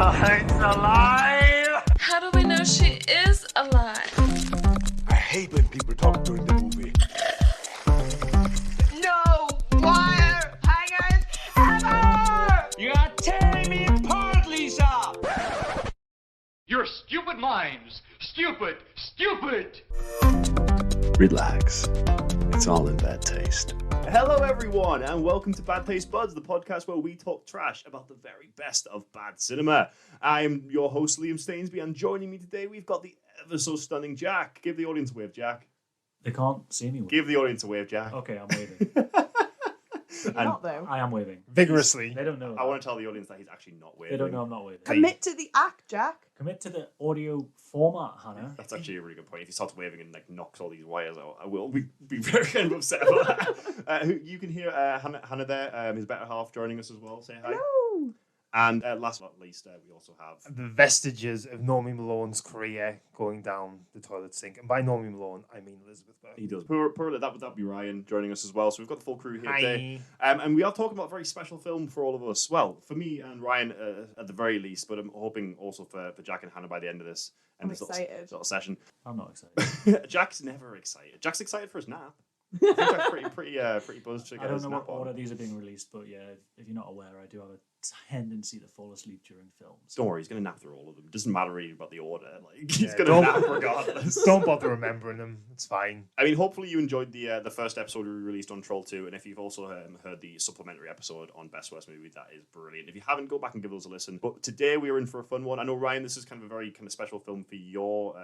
It's alive! How do we know she is alive? I hate when people talk during the movie. No wire hangers ever! You're tearing me apart, Lisa! Your stupid minds! Stupid! Stupid! Relax. It's all in bad taste. Hello, everyone, and welcome to Bad Taste Buds, the podcast where we talk trash about the very best of bad cinema. I am your host, Liam Stainsby, and joining me today, we've got the ever so stunning Jack. Give the audience a wave, Jack. They can't see me. Give the audience a wave, Jack. Okay, I'm waving. And not though. I am waving. Vigorously. They don't know. I want to tell the audience that he's actually not waving. They don't know I'm not waving. Commit to the act, Jack. Commit to the audio format, Hannah. That's actually a really good point. If he starts waving and like knocks all these wires out, I will be very kind of upset about that. You can hear Hannah there, his better half, joining us as well. Say hi. Hello. And last but not least, we also have the vestiges of Nomi Malone's career going down the toilet sink. And by Nomi Malone, I mean Elizabeth Berkley. He does. That would be Ryan joining us as well. So we've got the full crew here today. And we are talking about a very special film for all of us. Well, for me and Ryan at the very least, but I'm hoping also for Jack and Hannah by the end of this. And I'm this excited. Sort of session. I'm not excited. Jack's never excited. Jack's excited for his nap. I think Jack's pretty buzzed to get I don't his know nap what on. order these are being released, but yeah, if you're not aware, I do have a tendency to fall asleep during films. Don't worry, he's going to nap through all of them. It doesn't matter really about the order. Like he's Yeah, going to nap regardless. Don't bother remembering them. It's fine. I mean, hopefully you enjoyed the first episode we released on Troll 2, and if you've also heard the supplementary episode on Best Worst Movie, that is brilliant. If you haven't, go back and give those a listen. But today we are in for a fun one. I know, Ryan, this is kind of a very kind of special film for your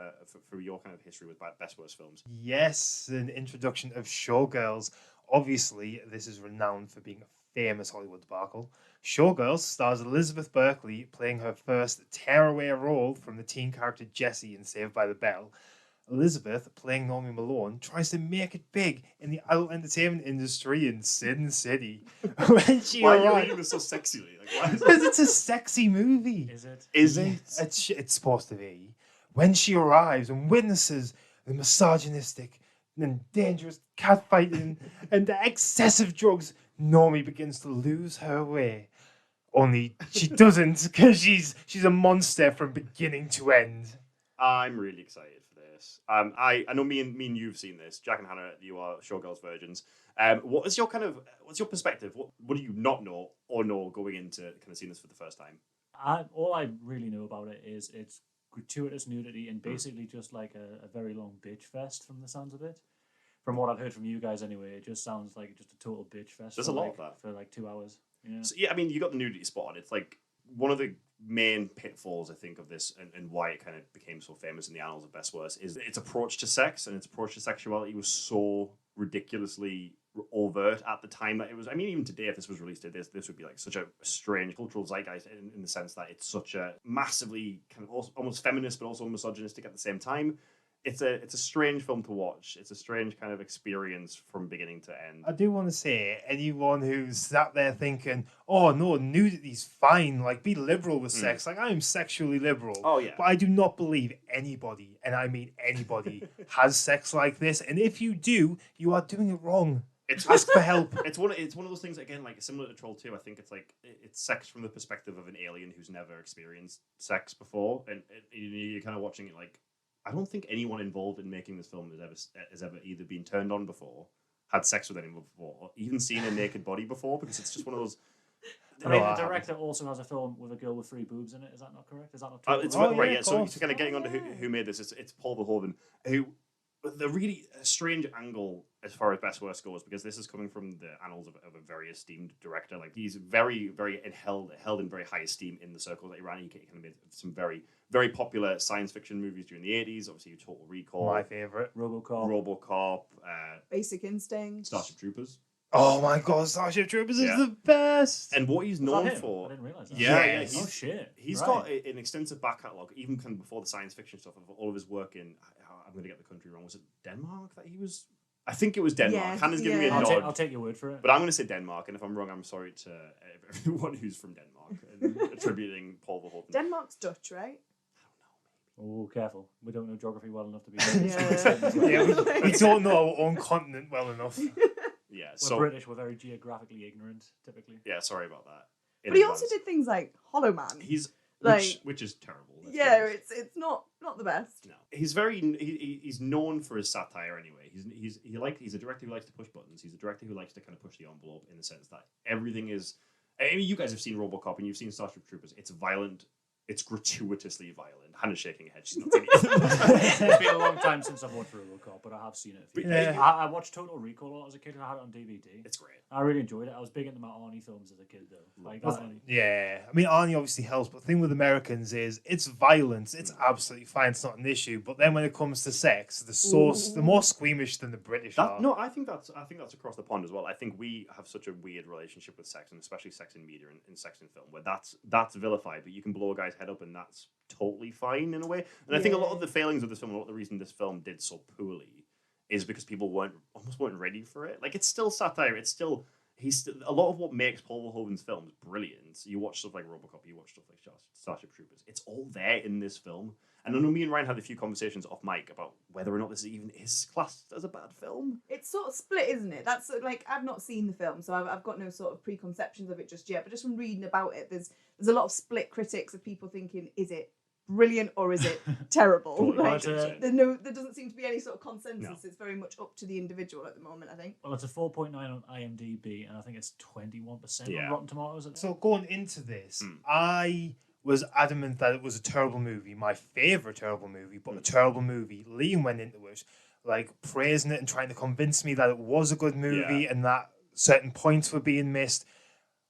for your kind of history with Best Worst films. Yes, an introduction of Showgirls. Obviously, this is renowned for being a famous Hollywood debacle. Showgirls stars Elizabeth Berkley playing her first tearaway role from the teen character Jessie in Saved by the Bell. Elizabeth, playing Nomi Malone, tries to make it big in the adult entertainment industry in Sin City. When she Why are you arrives, reading this so sexily? Like, why is because it's a sexy movie. Is it? Is it? It's supposed to be. When she arrives and witnesses the misogynistic and dangerous catfighting and the excessive drugs, Nomi begins to lose her way. Only she doesn't, because she's a monster from beginning to end. I'm really excited for this. I know me and you've seen this. Jack and Hannah, you are Showgirls virgins. What's your perspective? What do you not know or know going into kind of seeing this for the first time? All I really know about it is it's gratuitous nudity and basically just like a very long bitch fest from the sounds of it. From what I've heard from you guys anyway, it just sounds like just a total bitch fest. There's a lot of that. For like 2 hours. Yeah. So, yeah, I mean, you got the nudity spot on. It's like one of the main pitfalls, I think, of this and why it kind of became so famous in the annals of Best Worst is its approach to sex and its approach to sexuality was so ridiculously overt at the time that it was. I mean, even today, if this was released today, this would be like such a strange cultural zeitgeist in the sense that it's such a massively kind of almost feminist but also misogynistic at the same time. It's a strange film to watch. It's a strange kind of experience from beginning to end. I do want to say, anyone who's sat there thinking, oh no, nudity's fine, like be liberal with sex, like I'm sexually liberal. Oh yeah. But I do not believe anybody, and I mean anybody, has sex like this. And if you do, you are doing it wrong. Ask for help. It's one of those things, again, like similar to Troll 2. I think it's like it's sex from the perspective of an alien who's never experienced sex before, and you're kind of watching it like, I don't think anyone involved in making this film has ever either been turned on before, had sex with anyone before, or even seen a naked body before, because it's just one of those. The director also has a film with a girl with 3 boobs in it. Is that not correct? Is that not true? It's Oh, right, yeah, yeah. of So course. kind of getting onto who made this, it's Paul Verhoven, who the really strange angle as far as Best Worst goes, because this is coming from the annals of a very esteemed director. Like he's very, very held in very high esteem in the circles that he ran. He kind of made some very, very popular science fiction movies during the 80s. Obviously, Total Recall, My favourite. RoboCop, Basic Instinct. Starship Troopers. Oh my god, Starship Troopers is Yeah. the best. And what he's Was known that him? for, I didn't realise that. yeah, Yes. Oh shit. he's Right. got an extensive back catalogue, even kind of before the science fiction stuff, of all of his work in. I'm going to get the country wrong. Was it Denmark that he was? I think it was Denmark. Yes, Hannah's giving me a yeah. nod. I'll take your word for it. But I'm going to say Denmark, and if I'm wrong, I'm sorry to everyone who's from Denmark and attributing Paul Verhoeven. Denmark's Dutch, right? Oh, careful. We don't know geography well enough to be. Yeah, we don't know our own continent well enough. Yeah, We're so British. We're very geographically ignorant, typically. yeah, sorry about that. But he also did things like Hollow Man. He's Like, which is terrible. let's be yeah, honest. it's not the best. No, he's he's known for his satire anyway. He's a director who likes to push buttons. He's a director who likes to kind of push the envelope in the sense that everything is. I mean, you guys have seen RoboCop and you've seen Starship Troopers. It's violent. It's gratuitously violent. Hannah's shaking her head. She's not seen it. It's been a long time since I've watched RoboCop, but I have seen it. Yeah. I watched Total Recall a lot as a kid. I had it on DVD. It's great. I really enjoyed it. I was big into my Arnie films as a kid, though. Like that. Yeah, I mean, Arnie obviously helps, but the thing with Americans is it's violence. It's absolutely fine. It's not an issue. But then when it comes to sex, they're more squeamish than the British are. No, I think that's across the pond as well. I think we have such a weird relationship with sex, and especially sex in media and sex in film, where that's vilified, but you can blow a guy's head up, and that's totally fine in a way. And I think a lot of the failings of this film, a lot of the reason this film did so poorly, is because people almost weren't ready for it. Like, it's still satire. It's still a lot of what makes Paul Verhoeven's films brilliant. You watch stuff like RoboCop, you watch stuff like Starship Troopers. It's all there in this film. And I know me and Ryan had a few conversations off mic about whether or not this even is classed as a bad film. It's sort of split, isn't it? That's like, I've not seen the film, so I've got no sort of preconceptions of it just yet. But just from reading about it, there's a lot of split critics of people thinking, is it brilliant or is it terrible? Totally. Like, there doesn't seem to be any sort of consensus. No. It's very much up to the individual at the moment, I think. Well, it's a 4.9 on IMDb, and I think it's 21% on Rotten Tomatoes. So going into this, I was adamant that it was a terrible movie, my favourite terrible movie, but a terrible movie. Liam went into it, like, praising it and trying to convince me that it was a good movie and that certain points were being missed.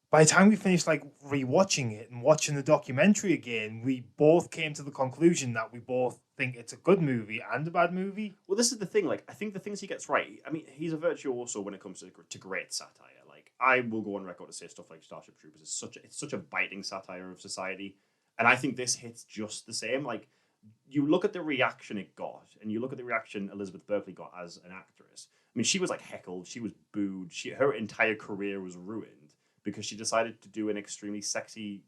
By the time we finished, like, rewatching it and watching the documentary again, we both came to the conclusion that we both think it's a good movie and a bad movie. Well, this is the thing. Like, I think the things he gets right. I mean, he's a virtuoso when it comes to great satire. Like, I will go on record to say stuff like Starship Troopers is such a biting satire of society, and I think this hits just the same. Like, you look at the reaction it got, and you look at the reaction Elizabeth Berkley got as an actress. I mean, she was like heckled, she was booed, her entire career was ruined because she decided to do an extremely sexy,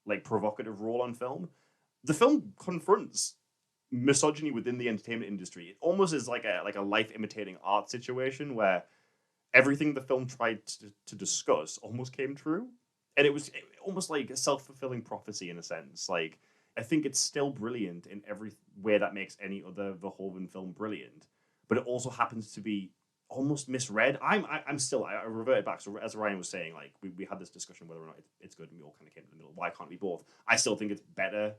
like, provocative role on film. The film confronts misogyny within the entertainment industry. It almost is like a life imitating art situation where everything the film tried to discuss almost came true. And it was almost like a self-fulfilling prophecy in a sense. Like, I think it's still brilliant in every way that makes any other Verhoeven film brilliant. But it also happens to be almost misread. I'm still, I reverted back. So as Ryan was saying, like, we had this discussion whether or not it's good, and we all kind of came to the middle. Why can't it be both? I still think it's better.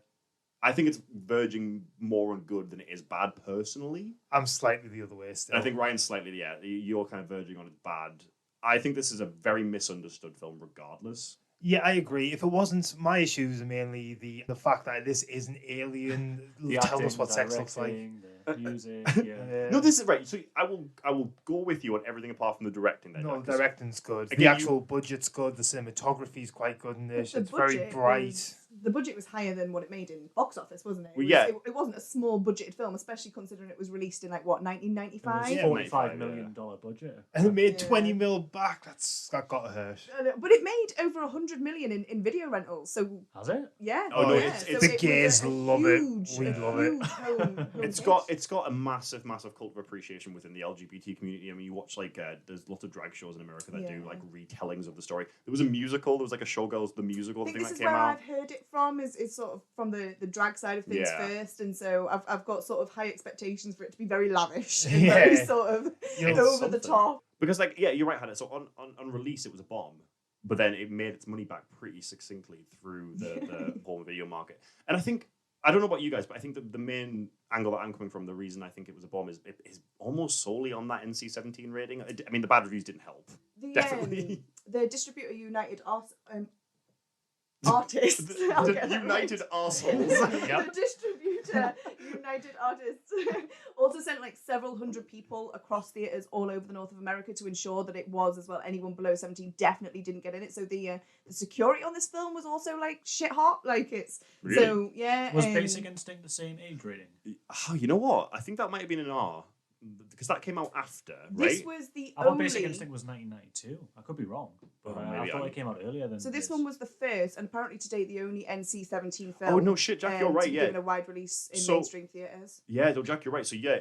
I think it's verging more on good than it is bad personally. I'm slightly the other way still. I think Ryan's slightly, you're kind of verging on it bad. I think this is a very misunderstood film regardless. Yeah, I agree. If it wasn't, my issues are mainly the fact that this is an alien. Tell us what sex looks like. The music, No, this is right. So I will go with you on everything apart from the directing. Then, no, the directing's good. Again, the actual budget's good. The cinematography is quite good in this. It's very bright. The budget was higher than what it made in box office, wasn't it? Well, yeah. It wasn't a small budgeted film, especially considering it was released in, like, what, 1995? It was $45 million budget. And it made 20 mil back. That got to hurt. But it made over 100 million in video rentals. So has it? Yeah. Oh no, yeah. The gays love it. We love it. Home It's got a massive cult of appreciation within the LGBT community. I mean, you watch, like, there's lots of drag shows in America that do, like, retellings of the story. There was a musical. There was, like, a Showgirls the musical thing that came out. This is where I've heard it from. Is sort of from the drag side of things first, and so I've got sort of high expectations for it to be very lavish and very sort of over the top. Because, like, yeah, you're right, Hannah. So on release, it was a bomb, but then it made its money back pretty succinctly through the home video market. And I don't know about you guys, but I think the main angle that I'm coming from, the reason I think it was a bomb is almost solely on that NC-17 rating. I mean, the bad reviews didn't help. Definitely. The distributor United Artists. The United Arseholes. The distributor United Artists also sent, like, several hundred people across theatres all over the north of America to ensure that it was, as well, anyone below 17 definitely didn't get in it. So the security on this film was also, like, shit hot. Like, it's really? So yeah. Was Basic Instinct the same age rating? Oh, you know what? I think that might have been an R. Because that came out after, right? This was the I thought Basic Instinct was 1992. I could be wrong, but I thought it came out earlier than. So this one was the first, and apparently to date the only NC-17 film. Oh no, shit, Jack, you're right. Yeah, given a wide release in mainstream theaters. Yeah, no, Jack, you're right. So yeah,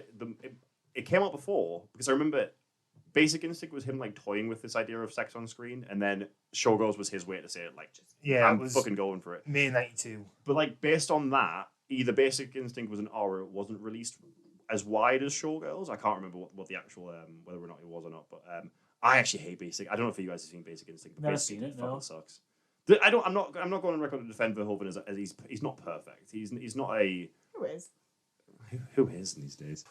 it came out before, because I remember Basic Instinct was him like toying with this idea of sex on screen, and then Showgirls was his way to say it like, I'm fucking going for it. May 92. But like based on that, either Basic Instinct was an R or it wasn't released as wide as Showgirls. I can't remember what the actual whether or not it was or not. But I actually hate Basic. I don't know if you guys have seen Basic Instinct. But Never Basic seen it. fucking No. sucks. I'm not going on record to defend Verhoeven as he's not perfect. He's not a who is these days.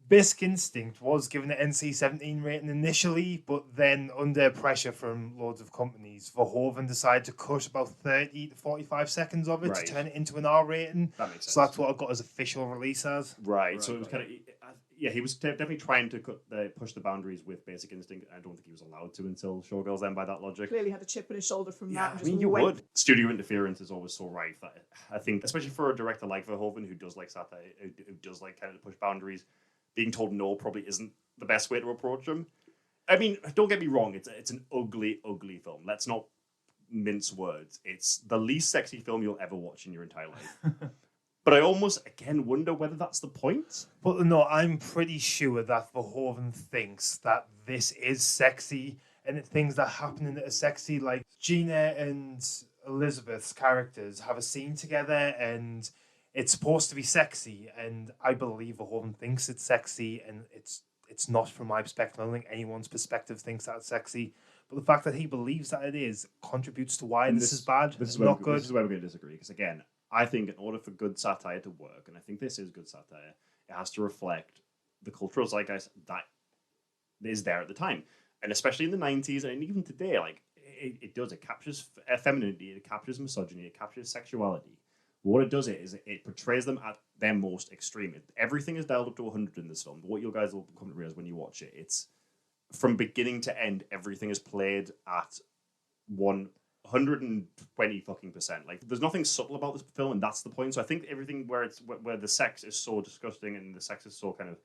Basic Instinct was given an NC-17 rating initially, but then under pressure from loads of companies, Verhoeven decided to cut about 30 to 45 seconds of it to turn it into an R rating. That makes sense. So that's what I got as official release as. Right. So it was kind of he was definitely trying to push the boundaries with Basic Instinct. I don't think he was allowed to until Showgirls. Then by that logic, Clearly had a chip on his shoulder from that. And I just mean, you went. would. Studio interference is always so rife that I think, especially for a director like Verhoeven who does like satire, who does like kind of push boundaries, being told no probably isn't the best way to approach them. I mean, don't get me wrong, it's an ugly, ugly film. Let's not mince words. It's the least sexy film you'll ever watch in your entire life. But I almost, again, wonder whether that's the point. But no, I'm pretty sure that Verhoeven thinks that this is sexy, and things that happen in it are sexy. Like Gina and Elizabeth's characters have a scene together, and it's supposed to be sexy, and I believe Verhoeven thinks it's sexy, and it's not from my perspective. I don't think anyone's perspective thinks that it's sexy. But the fact that he believes that it is contributes to why this is bad. This is not good. This is where we're going to disagree. Because again, I think in order for good satire to work, and I think this is good satire, it has to reflect the cultural zeitgeist that is there at the time. And especially in the 90s, and even today, like it does. It captures femininity, it captures misogyny, it captures sexuality. What it does is it portrays them at their most extreme. Everything is dialed up to 100 in this film. But what you guys will come to realize when you watch it, it's from beginning to end, everything is played at 120% Like, there's nothing subtle about this film, and that's the point. So I think everything where the sex is so disgusting and the sex is so kind of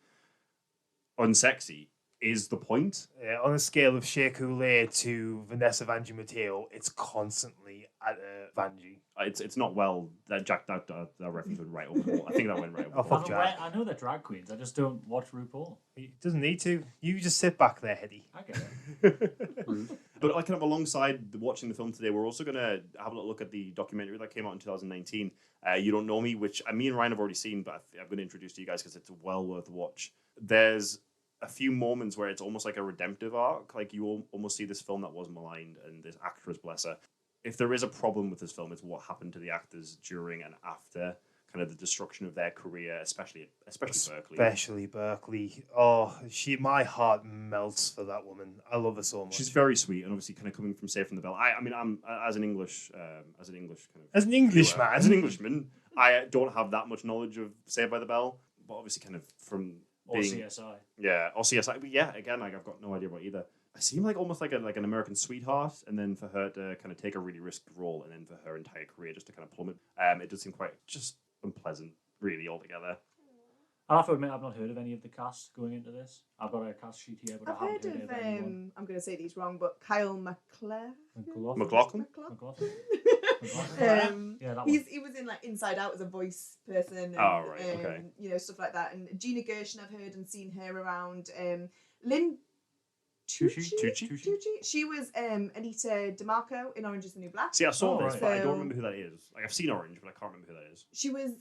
unsexy is the point. Yeah, on a scale of Shea Coulee to Vanessa Vanjie Mateo, it's constantly at Vanjie. It's not well that Jack that reference went right over the wall. I think that went right over the wall. I know they're drag queens. I just don't watch RuPaul. He doesn't need to. You just sit back there, Hetty. I get it. But like kind of alongside watching the film today, we're also going to have a little look at the documentary that came out in 2019, You Don't Know Me, which me and Ryan have already seen, but I'm going to introduce to you guys because it's well worth a watch. There's a few moments where it's almost like a redemptive arc. Like you almost see this film that was maligned and this actress, bless her. If there is a problem with this film, it's what happened to the actors during and after kind of the destruction of their career, especially Berkeley. Especially Berkeley. Oh, my heart melts for that woman. I love her so much. She's very sweet, and obviously kind of coming from Saved from the Bell. I mean, I'm as an Englishman, I don't have that much knowledge of Saved by the Bell, but obviously kind of from being, or CSI. Yeah, or CSI. But yeah, again, like I've got no idea about either. I seem like almost like an American sweetheart, and then for her to kind of take a really risky role, and then for her entire career just to kind of plummet. It does seem quite just unpleasant, really, altogether. I'll have to admit, I've not heard of any of the cast going into this. I've got a cast sheet here, but I've I haven't heard heard of, of anyone. I'm going to say these wrong, but Kyle MacLachlan. McLaughlin? Yeah, that one. He was in like Inside Out as a voice person. And, okay. You know, stuff like that. And Gina Gershon, I've heard and seen her around. Lynn Tucci. She was Anita DeMarco in Orange is the New Black. See, I saw this, right. but I don't remember who that is. Like, I've seen Orange, but I can't remember who that is. She was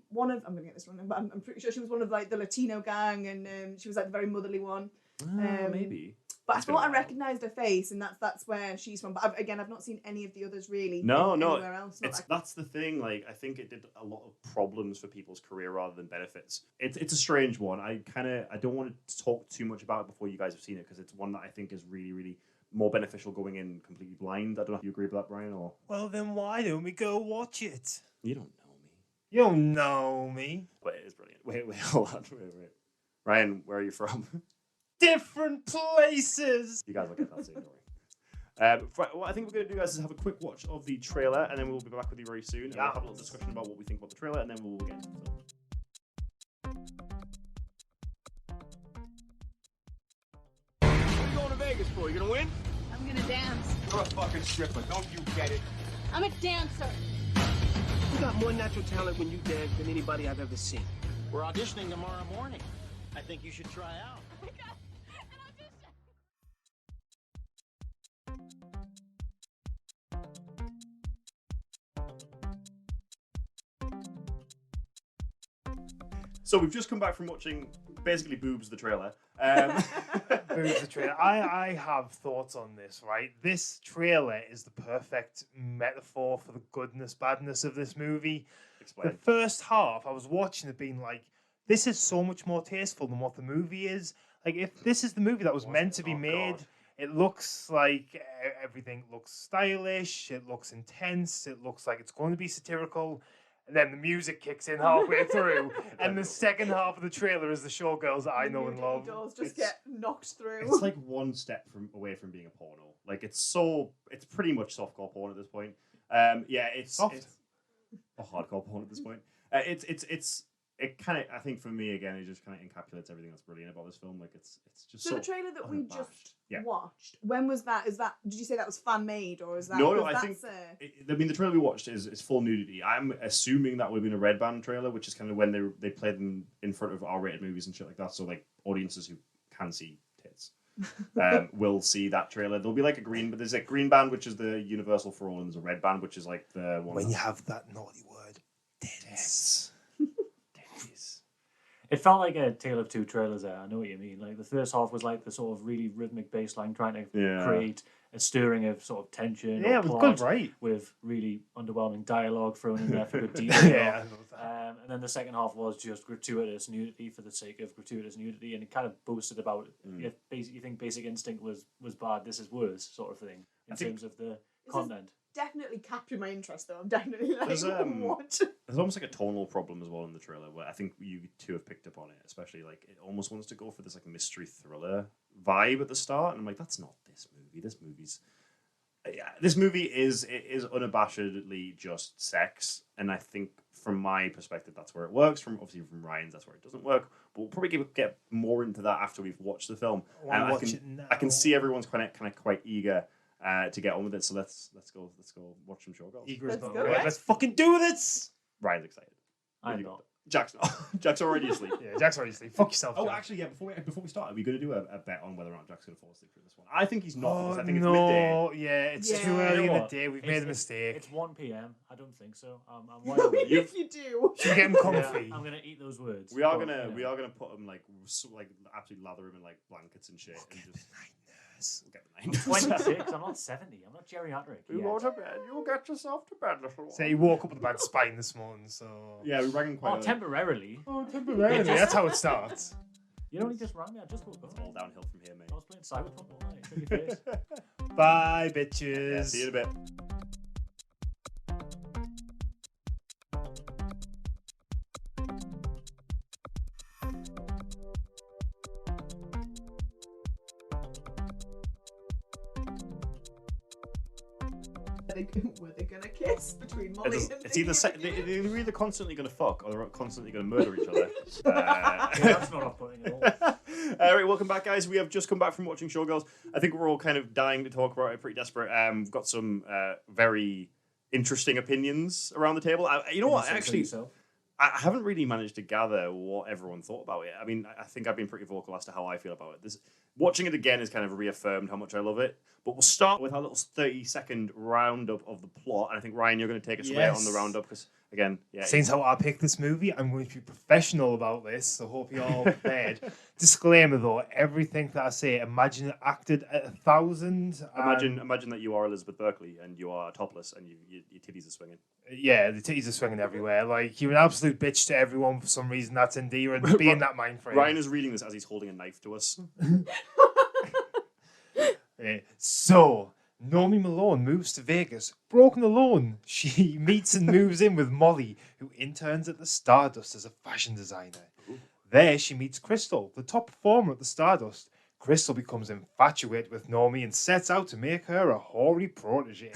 one of, I'm going to get this wrong, but I'm pretty sure she was one of like the Latino gang, and she was like the very motherly one. Maybe. But I thought I recognised her face, and that's where she's from. But I've not seen any of the others really. No. Anywhere else. That's the thing. Like, I think it did a lot of problems for people's career rather than benefits. It's a strange one. I don't want to talk too much about it before you guys have seen it because it's one that I think is really, really more beneficial going in completely blind. I don't know if you agree with that, Brian. Or well, then why don't we go watch it? You don't know me. You don't know me. But it is brilliant. Wait, hold on. Wait. Ryan, where are you from? Different places. You guys will get that soon, don't worry. What I think we're going to do, guys, is have a quick watch of the trailer, and then we'll be back with you very soon. And we'll have a little discussion about what we think about the trailer, and then we'll get into the film. What are you going to Vegas for? You gonna win? I'm gonna dance. You're a fucking stripper. Don't you get it? I'm a dancer. You got more natural talent when you dance than anybody I've ever seen. We're auditioning tomorrow morning. I think you should try out. Oh my God, an audition. So we've just come back from watching basically Boobs the trailer. Boobs the trailer. I have thoughts on this, right? This trailer is the perfect metaphor for the goodness, badness of this movie. Explain. The first half, I was watching it being like, this is so much more tasteful than what the movie is. Like, if this is the movie that was meant to be made, it looks like everything looks stylish, it looks intense, it looks like it's going to be satirical. And then the music kicks in halfway through, and the second half of the trailer is the Showgirls that I know and love. Doors just get knocked through. It's like one step away from being a porno. Like it's pretty much softcore porn at this point. It's hardcore porn at this point. It kind of, I think for me again, it just kind of encapsulates everything that's brilliant about this film. Like it's just so the trailer that we unabashed. just watched. When was that? Did you say that was fan made or is that? No. I think the trailer we watched is full nudity. I'm assuming that would have been a Red Band trailer, which is kind of when they play them in front of R-rated movies and shit like that. So like audiences who can see tits will see that trailer. There'll be like a green, but there's a green band which is the universal for all, and there's a red band which is like the one. When you have that naughty word, tits. It felt like a tale of two trailers there. I know what you mean. Like the first half was like the sort of really rhythmic bass line trying to create a stirring of sort of tension. Yeah, it was good, right? With really underwhelming dialogue thrown in there for good detail. Yeah, and then the second half was just gratuitous nudity for the sake of gratuitous nudity, and it kind of boasted about if you think Basic Instinct was bad, this is worse, sort of thing in terms of the content. Definitely captured my interest though. I'm definitely like, what? There's almost like a tonal problem as well in the trailer where I think you two have picked up on it, especially like it almost wants to go for this like mystery thriller vibe at the start, and I'm like, that's not this movie. This movie is unabashedly just sex, and I think from my perspective that's where it works. From Ryan's, that's where it doesn't work. But we'll probably get more into that after we've watched the film. I can see everyone's kind of quite eager to get on with it, so let's go watch some Showgirls. Let's fucking do this. Ryan's excited. I'm not. Jack's not. Jack's already asleep. Yeah, Jack's already asleep. Fuck yourself. Oh, Jack. actually, yeah. Before we start, are we going to do a bet on whether or not Jack's going to fall asleep through this one? I think he's not. Because I think it's midday. Yeah, it's too early in the day. We've made a mistake. It's 1 p.m. I don't think so. I'm wide awake. If you do, should we get him comfy? I'm gonna eat those words. We are gonna put him like absolutely lather him in like blankets and shit, and just. We'll get the night nurse. 26. I'm not 70. I'm not geriatric. You go to bed. You'll get yourself to bed, little one. So he woke up with a bad spine this morning. So yeah, we rang him quite. Temporarily. Oh, temporarily. That's how it starts. You only just rang me. I just woke up. It's all downhill from here, mate. I was playing Cyberpunk all night. Show your face. Bye, bitches. Yeah, see you in a bit. were they gonna kiss between Molly and it's either they're either constantly going to fuck or they're constantly going to murder each other. That's not off-putting at all. All right, welcome back, guys. We have just come back from watching Showgirls. I think we're all kind of dying to talk about it, pretty desperate. We've got some very interesting opinions around the table. You know what? Actually, I haven't really managed to gather what everyone thought about it. I mean, I think I've been pretty vocal as to how I feel about it. Watching it again has kind of reaffirmed how much I love it. But we'll start with our little 30-second roundup of the plot. And I think, Ryan, you're going to take us away on the roundup because, again, Since how I picked this movie, I'm going to be professional about this, so hope you're all prepared. Disclaimer, though, everything that I say, imagine it acted at 1,000. Imagine that you are Elizabeth Berkley and you are topless and your titties are swinging. Yeah, the titties are swinging everywhere. Like, you're an absolute bitch to everyone for some reason. That's endearing. Be in that mind frame. Ryan is reading this as he's holding a knife to us. So, Nomi Malone moves to Vegas, broken alone. She meets and moves in with Molly, who interns at the Stardust as a fashion designer. Ooh. There, she meets Crystal, the top performer at the Stardust. Crystal becomes infatuated with Nomi and sets out to make her a hoary protege.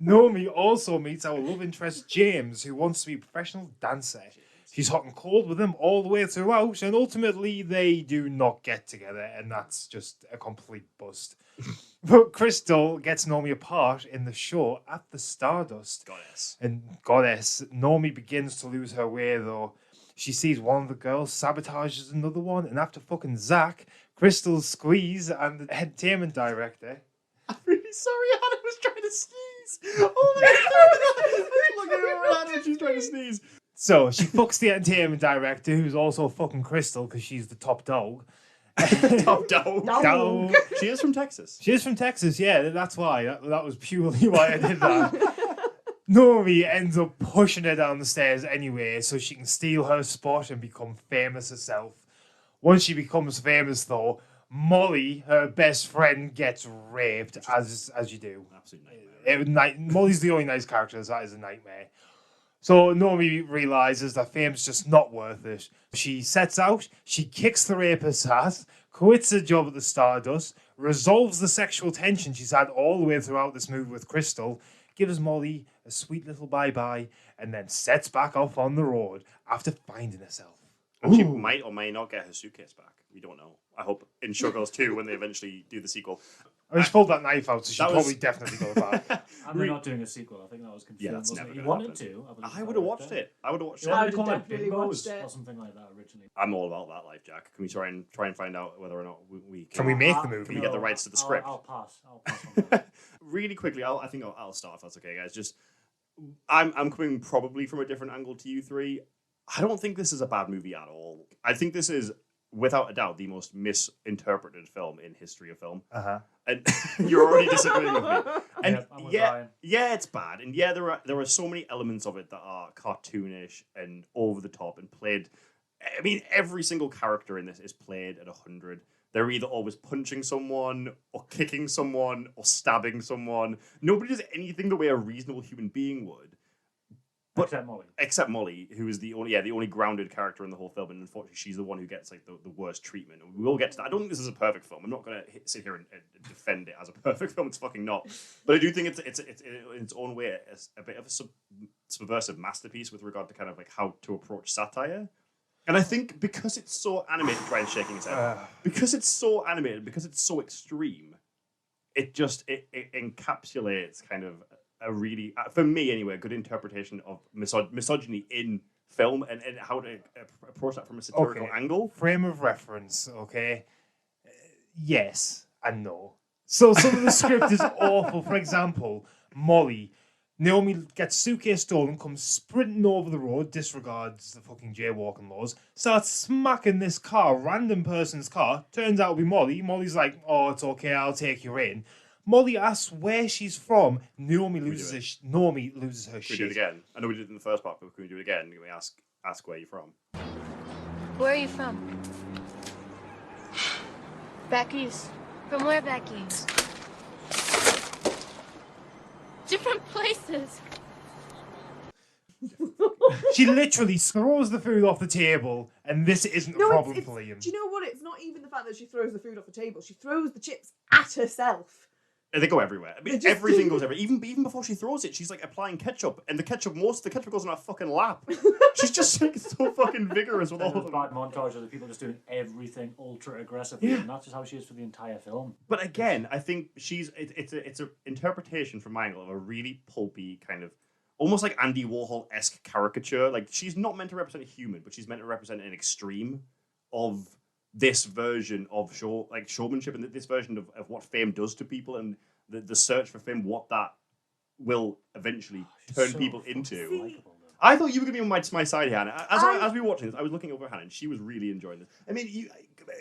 Nomi also meets our love interest James, who wants to be a professional dancer. She's hot and cold with him all the way throughout, and ultimately they do not get together, and that's just a complete bust. But Crystal gets Nomi apart in the show at the Stardust. Goddess. Nomi begins to lose her way, though. She sees one of the girls sabotages another one, and after fucking Zach, Crystal's squeeze and the entertainment director. I'm really sorry, Hannah was trying to sneeze. Oh my god! Look at her, Hannah, she's trying to sneeze. So she fucks the entertainment director, who's also fucking Crystal, because she's the top dog. Top dog. Dog. She is from Texas. She is from Texas, yeah. That's why. That was purely why I did that. Nomi ends up pushing her down the stairs anyway, so she can steal her spot and become famous herself. Once she becomes famous, though, Molly, her best friend, gets raped, as you do. Absolute nightmare. Molly's the only nice character, so that is a nightmare. So Nomi realizes that fame's just not worth it. She sets out, she kicks the rapist's ass, quits her job at the Stardust, resolves the sexual tension she's had all the way throughout this movie with Crystal, gives Molly a sweet little bye-bye, and then sets back off on the road after finding herself. And she might or may not get her suitcase back. We don't know. I hope in Showgirls 2, when they eventually do the sequel. I mean, she pulled that knife out, so she probably definitely go back. And they're not doing a sequel. I think that was confirmed. Yeah, that's wasn't never it? He gonna wanted happen. to. I would have watched it. I would have watched He it. wanted to call it definitely Bingos watched it. or something like that originally. I'm all about that life, Jack. Can we try and find out whether or not we Can we make the movie? Can we get the rights to the script? I'll pass on that. Really quickly, I think I'll start if that's okay, guys. Just I'm coming probably from a different angle to you three. I don't think this is a bad movie at all. I think this is, without a doubt, the most misinterpreted film in history of film. And you're already disagreeing with me. And yeah, it's bad. And yeah, there are so many elements of it that are cartoonish and over the top and played. I mean, every single character in this is played at 100. They're either always punching someone or kicking someone or stabbing someone. Nobody does anything the way a reasonable human being would. Except Molly, who is the only grounded character in the whole film, and unfortunately, she's the one who gets like the worst treatment. And we will get to that. I don't think this is a perfect film. I'm not going to sit here and defend it as a perfect film. It's fucking not. But I do think it's in its own way a bit of a subversive masterpiece with regard to kind of like how to approach satire. And I think because it's so animated, Ryan's shaking his head. Because it's so animated, because it's so extreme, it encapsulates kind of a really, for me anyway, a good interpretation of misogyny in film and how to approach that from a satirical angle. Frame of reference, okay? Yes and no. So some of the script is awful. For example, Molly. Naomi gets suitcase stolen, comes sprinting over the road, disregards the fucking jaywalking laws, starts smacking this car, random person's car. Turns out to be Molly. Molly's like, oh, it's okay, I'll take you in. Molly asks where she's from. Naomi loses her shit. Can we do it again? I know we did it in the first part, but can we do it again? Can we ask where you're from? Where are you from? Back east. From where back east? Different places. She literally throws the food off the table, and this isn't a problem for Liam. Do you know what? It's not even the fact that she throws the food off the table. She throws the chips at herself. They go everywhere. I mean, everything goes everywhere. Even before she throws it, she's like applying ketchup, and most of the ketchup goes on her fucking lap. She's just like so fucking vigorous with all of them. Bad montage of the people just doing everything ultra aggressively, and that's just how she is for the entire film. But again, I think it's an interpretation from my angle of a really pulpy kind of almost like Andy Warhol-esque caricature. Like she's not meant to represent a human, but she's meant to represent an extreme of this version of showmanship and this version of what fame does to people and the search for fame, what that will eventually turn people into. I thought you were going to be on my side, Hannah. As we were watching this, I was looking over at Hannah and she was really enjoying this. I mean,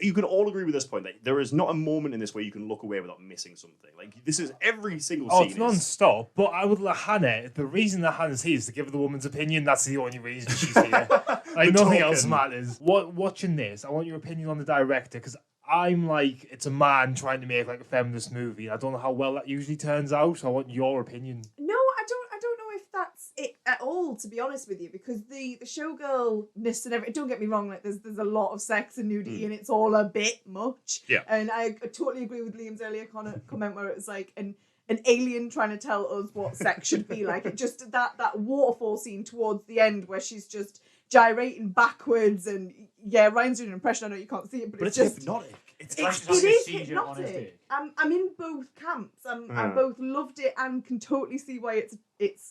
you can all agree with this point that there is not a moment in this where you can look away without missing something. Like, this is every single scene. Oh, it's non-stop, but I would let Hannah, the reason that Hannah's here is to give the woman's opinion. That's the only reason she's here. Like, nothing else matters. Watching this, I want your opinion on the director, because I'm like, it's a man trying to make like a feminist movie. I don't know how well that usually turns out. I want your opinion. No, I don't know if that's it at all, to be honest with you, because the showgirlness and everything, don't get me wrong, like there's a lot of sex and nudity and it's all a bit much. Yeah. And I totally agree with Liam's earlier comment where it was like an alien trying to tell us what sex should be like. It just that waterfall scene towards the end where she's just gyrating backwards and Ryan's doing an impression. I know you can't see it, but it's just hypnotic. It is hypnotic. I'm in both camps. I both loved it and can totally see why it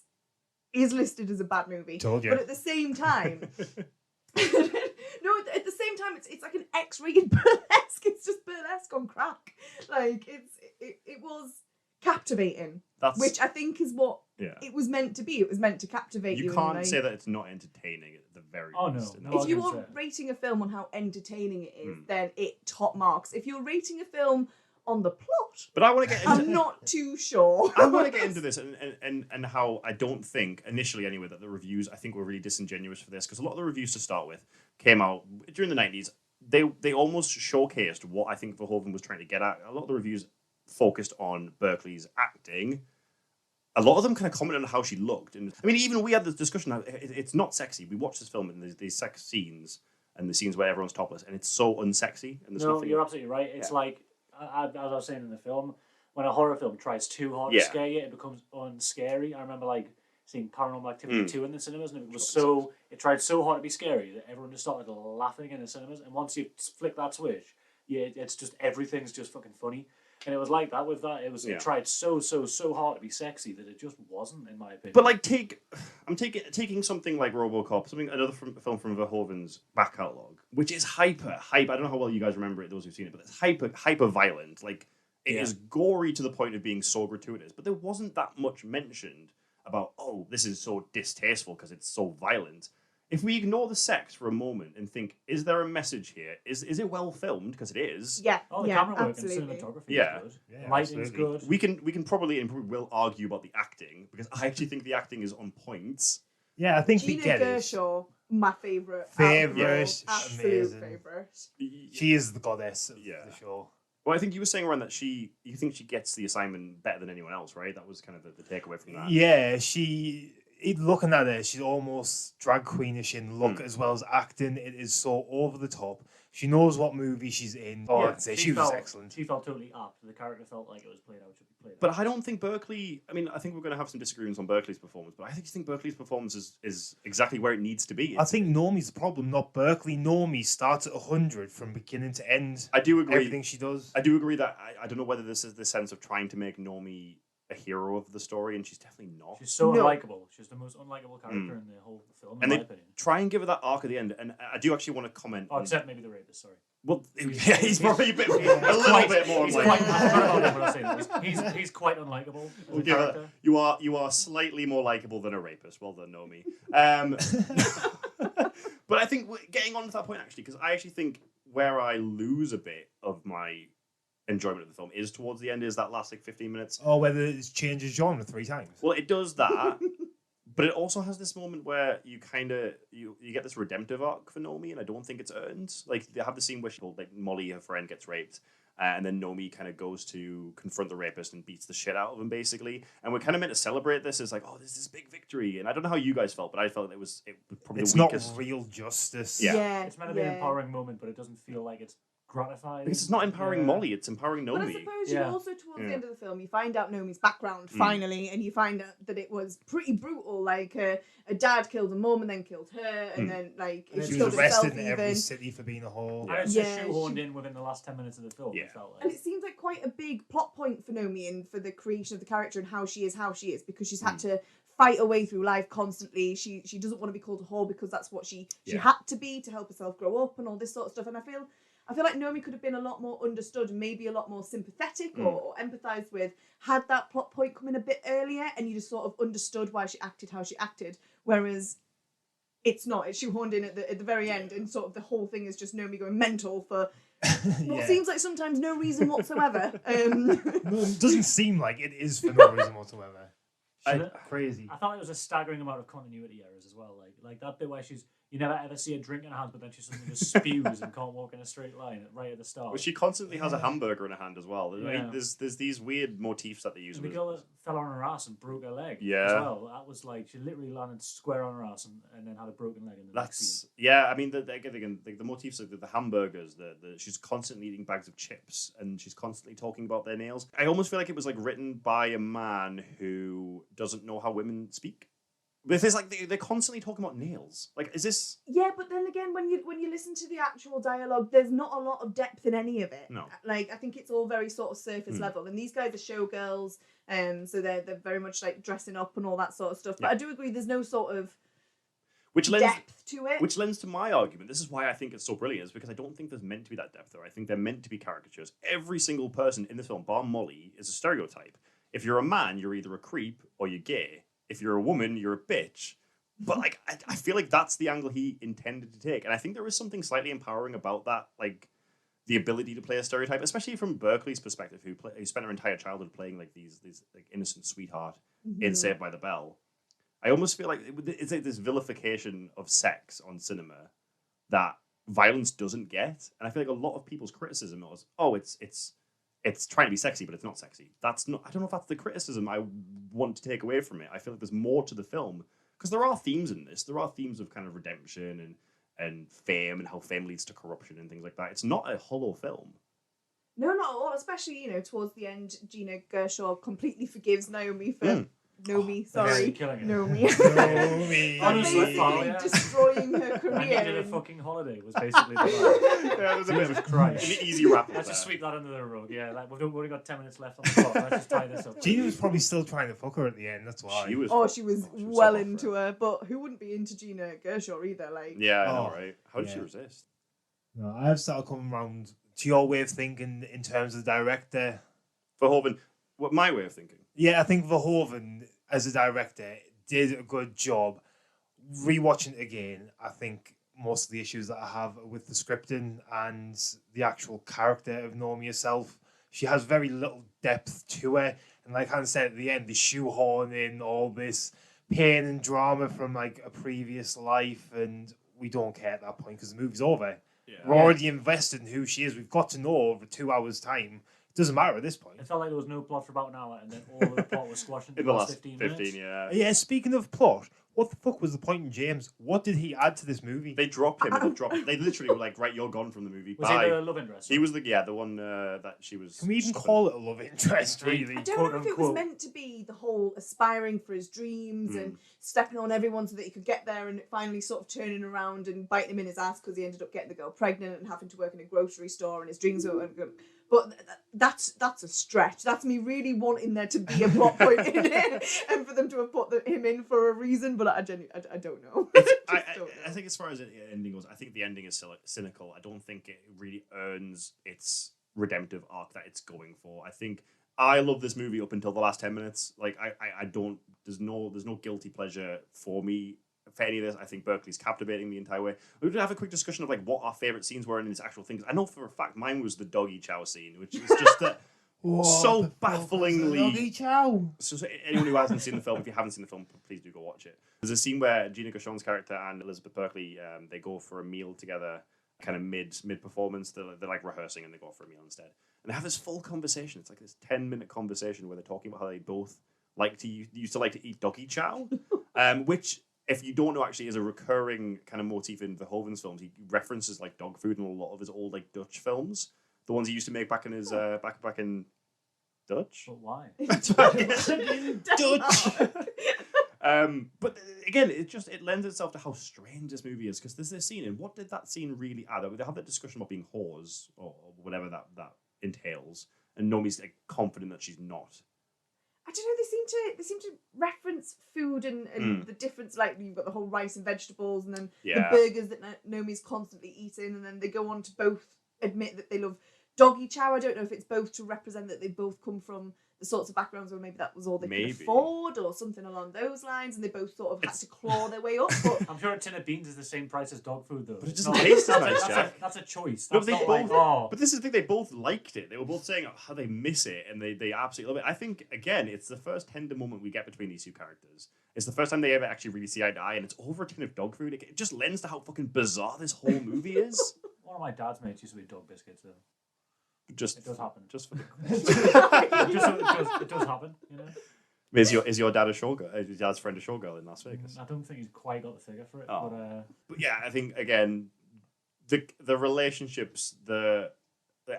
is listed as a bad movie. Told you. But at the same time, at the same time, it's like an X-rated burlesque. It's just burlesque on crack. Like it was captivating, That's which I think is what yeah. it was meant to be. It was meant to captivate you. You and, can't like, say that it's not entertaining at the very Oh, no. least. in that No, if you I are can say. rating a film on how entertaining it is, Mm. then it top marks. If you're rating a film on the plot, But I want to get into I'm not too sure. I want to get into this and how I don't think, initially anyway, that the reviews, I think, were really disingenuous for this, because a lot of the reviews to start with came out during the 90s. They almost showcased what I think Verhoeven was trying to get at. A lot of the reviews focused on Berkeley's acting. A lot of them kind of commented on how she looked. And I mean, even we had this discussion, it's not sexy. We watched this film and there's these sex scenes and the scenes where everyone's topless, and it's so unsexy. And there's No, nothing... you're absolutely right. It's like, as I was saying in the film, when a horror film tries too hard to scare you, it becomes unscary. I remember like seeing Paranormal Activity 2 in the cinemas, and it tried so hard to be scary that everyone just started laughing in the cinemas. And once you flick that switch, it's just everything's just fucking funny. And it was like that with that. It tried so hard to be sexy that it just wasn't, in my opinion. But like, I'm taking something like RoboCop, another film from Verhoeven's back catalogue, which is hyper. I don't know how well you guys remember it, those who've seen it, but it's hyper violent. Like, it is gory to the point of being so gratuitous. But there wasn't that much mentioned about, oh, this is so distasteful because it's so violent. If we ignore the sex for a moment and think, is there a message here? Is it well filmed? Because it is. Yeah. Oh, the camera work and cinematography is good. Yeah, Lighting's absolutely. good. We can probably and probably will argue about the acting, because I actually think the acting is on point. Yeah, I think Gina we get Gershon, my favourite. Favourite, Absolute amazing. favourite. She is the goddess of the show. Well, I think you were saying around that you think she gets the assignment better than anyone else, right? That was kind of the takeaway from that. Yeah, looking at her, she's almost drag queenish in look as well as acting. It is so over the top. She knows what movie she's in. Oh, I'd say she was excellent. She felt totally apt. The character felt like it was played out. Should be played out. But I don't think Berkeley. I mean, I think we're going to have some disagreements on Berkeley's performance, but I think Berkeley's performance is exactly where it needs to be. I think Nomi's the problem, not Berkeley. Nomi starts at 100 from beginning to end. I do agree. Everything she does. I do agree that I don't know whether this is the sense of trying to make Nomi a hero of the story, and she's definitely not. She's so unlikable. She's the most unlikable character in the whole film, in my opinion. Try and give her that arc at the end, and I do actually want to comment. Oh, except maybe the rapist. Sorry. Well, yeah, he's probably a little bit more. He's quite unlikable. As a Yeah, character. you are slightly more likable than a rapist. Well done, Nomi. But I think getting on to that point actually, because I actually think where I lose a bit of my enjoyment of the film is towards the end, is that last like 15 minutes. Or whether it's changes genre 3 times. Well, it does that, but it also has this moment where you kind of you get this redemptive arc for Nomi, and I don't think it's earned. Like, they have the scene where Molly, her friend, gets raped, and then Nomi kind of goes to confront the rapist and beats the shit out of him, basically. And we're kind of meant to celebrate this as like, oh, this is a big victory. And I don't know how you guys felt, but I felt it was probably it's the weakest. not real justice. Yeah. It's meant to be an empowering moment, but it doesn't feel like it's gratifying. Because it's not empowering Molly, it's empowering Nomi. But I suppose you also, towards the end of the film, you find out Nomi's background, finally, and you find out that it was pretty brutal. Like, a dad killed a mum and then killed her, and then, like, And she she killed was arrested herself in every even. city for being a whore. And it's just shoehorned in within the last 10 minutes of the film, it felt like. And it seems like quite a big plot point for Nomi and for the creation of the character and how she is, because she's had to fight her way through life constantly. She doesn't want to be called a whore because that's what she had to be to help herself grow up and all this sort of stuff. And I feel like Nomi could have been a lot more understood and maybe a lot more sympathetic or empathised with had that plot point come in a bit earlier and you just sort of understood why she acted how she acted. Whereas it's not. It's shoehorned in at the very end, and sort of the whole thing is just Nomi going mental for what seems like sometimes no reason whatsoever. No, it doesn't seem like it is for no reason whatsoever. Crazy. I thought it was a staggering amount of continuity errors as well. Like that bit where you never ever see a drink in her hands, but then she suddenly just spews and can't walk in a straight line right at the start. Well, she constantly has a hamburger in her hand as well. There's these weird motifs that they use. And the girl that fell on her ass and broke her leg. Yeah. As well. That was like she literally landed square on her ass and then had a broken leg. In the next scene. I mean, the motifs of the hamburgers. She's constantly eating bags of chips and she's constantly talking about their nails. I almost feel like it was like written by a man who doesn't know how women speak. But it's like they're constantly talking about nails. Like, is this? Yeah, but then again, when you listen to the actual dialogue, there's not a lot of depth in any of it. No. Like, I think it's all very sort of surface level. And these guys are showgirls, so they're very much like dressing up and all that sort of stuff. But I do agree, there's no sort of depth to it. Which lends to my argument. This is why I think it's so brilliant, is because I don't think there's meant to be that depth there. I think they're meant to be caricatures. Every single person in this film, bar Molly, is a stereotype. if you're a man, you're either a creep or you're gay. If you're a woman, you're a bitch. But like, I feel like that's the angle he intended to take, and I think there is something slightly empowering about that, like the ability to play a stereotype, especially from Berkeley's perspective, who spent her entire childhood playing like these like innocent sweetheart in Saved by the Bell. I almost feel like it's like this vilification of sex on cinema that violence doesn't get, and I feel like a lot of people's criticism was, oh, it's trying to be sexy, but it's not sexy. That's not. I don't know if that's the criticism I want to take away from it. I feel like there's more to the film. Because there are themes in this. There are themes of kind of redemption and fame and how fame leads to corruption and things like that. It's not a hollow film. No, not at all. Especially, towards the end, Gina Gershon completely forgives Naomi for Nomi, sorry. Nomi. Nomi. Honestly, basically destroying her career. I needed a fucking holiday was basically the line. Yeah, it was a bit of Christ. an easy wrap. Let's just sweep that under the rug. Yeah, like we've only got 10 minutes left on the clock. Let's just tie this up. Gina was probably still trying to fuck her at the end. That's why. She was well into her. But who wouldn't be into Gina Gershon either? Like, yeah, I know, right? How did she resist? No, I've started coming around to your way of thinking in terms of the director. Verhoeven, what my way of thinking? Yeah, I think Verhoeven, as a director, did a good job. Rewatching it again, I think most of the issues that I have with the scripting and the actual character of Nomi herself, she has very little depth to her. And like I said at the end, they shoehorn in all this pain and drama from like a previous life, and we don't care at that point because the movie's over. Yeah. We're already invested in who she is. We've got to know over 2 hours' time. It doesn't matter at this point. It felt like there was no plot for about an hour, and then all of the plot was squashed in the last 15 minutes. Yeah, speaking of plot, what the fuck was the point in James? What did he add to this movie? They dropped him. They literally were like, right, you're gone from the movie. Was Bye. he the love interest? He was the one that she was. Can we even call it a love interest, really? I don't know if it was meant to be the whole aspiring for his dreams and stepping on everyone so that he could get there, and finally sort of turning around and biting him in his ass because he ended up getting the girl pregnant and having to work in a grocery store, and his dreams were. But that's a stretch. That's me really wanting there to be a plot point in it, and for them to have put him in for a reason. But I don't know. I think as far as the ending goes, I think the ending is cynical. I don't think it really earns its redemptive arc that it's going for. I think I love this movie up until the last 10 minutes. Like I don't. There's no guilty pleasure for me for any of this. I think Berkeley's captivating the entire way. We would have a quick discussion of like what our favorite scenes were in its actual things. I know for a fact mine was the Doggy Chow scene, which is just so bafflingly. Doggy Chow. So anyone who hasn't seen the film, if you haven't seen the film, please do go watch it. There's a scene where Gina Gershon's character and Elizabeth Berkley, they go for a meal together, kind of mid performance. They're like rehearsing and they go for a meal instead, and they have this full conversation. It's like this 10-minute conversation where they're talking about how they both used to like to eat Doggy Chow, which, if you don't know, actually is a recurring kind of motif in Verhoeven's films. He references like dog food in a lot of his old like Dutch films, the ones he used to make back in his back in Dutch. But why? Dutch. But again, it lends itself to how strange this movie is, because there's this scene, and what did that scene really add? They have that discussion about being whores or whatever that entails, and Nomi's like confident that she's not. I don't know. They seem to reference food and the difference. Like, you've got the whole rice and vegetables, and then the burgers that Nomi's constantly eating, and then they go on to both admit that they love Doggy Chow. I don't know if it's both to represent that they both come from the sorts of backgrounds where maybe that was all they could afford, or something along those lines, and they both sort of had to claw their way up. But I'm sure a tin of beans is the same price as dog food, though. But it doesn't taste as nice, Jack. That's a choice. No, That's but not like, But this is the thing, they both liked it. They were both saying how they miss it, and they absolutely love it. I think, again, it's the first tender moment we get between these two characters. It's the first time they ever actually really see eye to eye, and it's over a tin of dog food. It just lends to how fucking bizarre this whole movie is. One of my dad's mates used to eat dog biscuits, though. It does happen. Just for the it does happen, you know. Is your dad a showgirl? Is your dad's friend a showgirl in Las Vegas? I don't think he's quite got the figure for it. But yeah, I think again, the relationships, the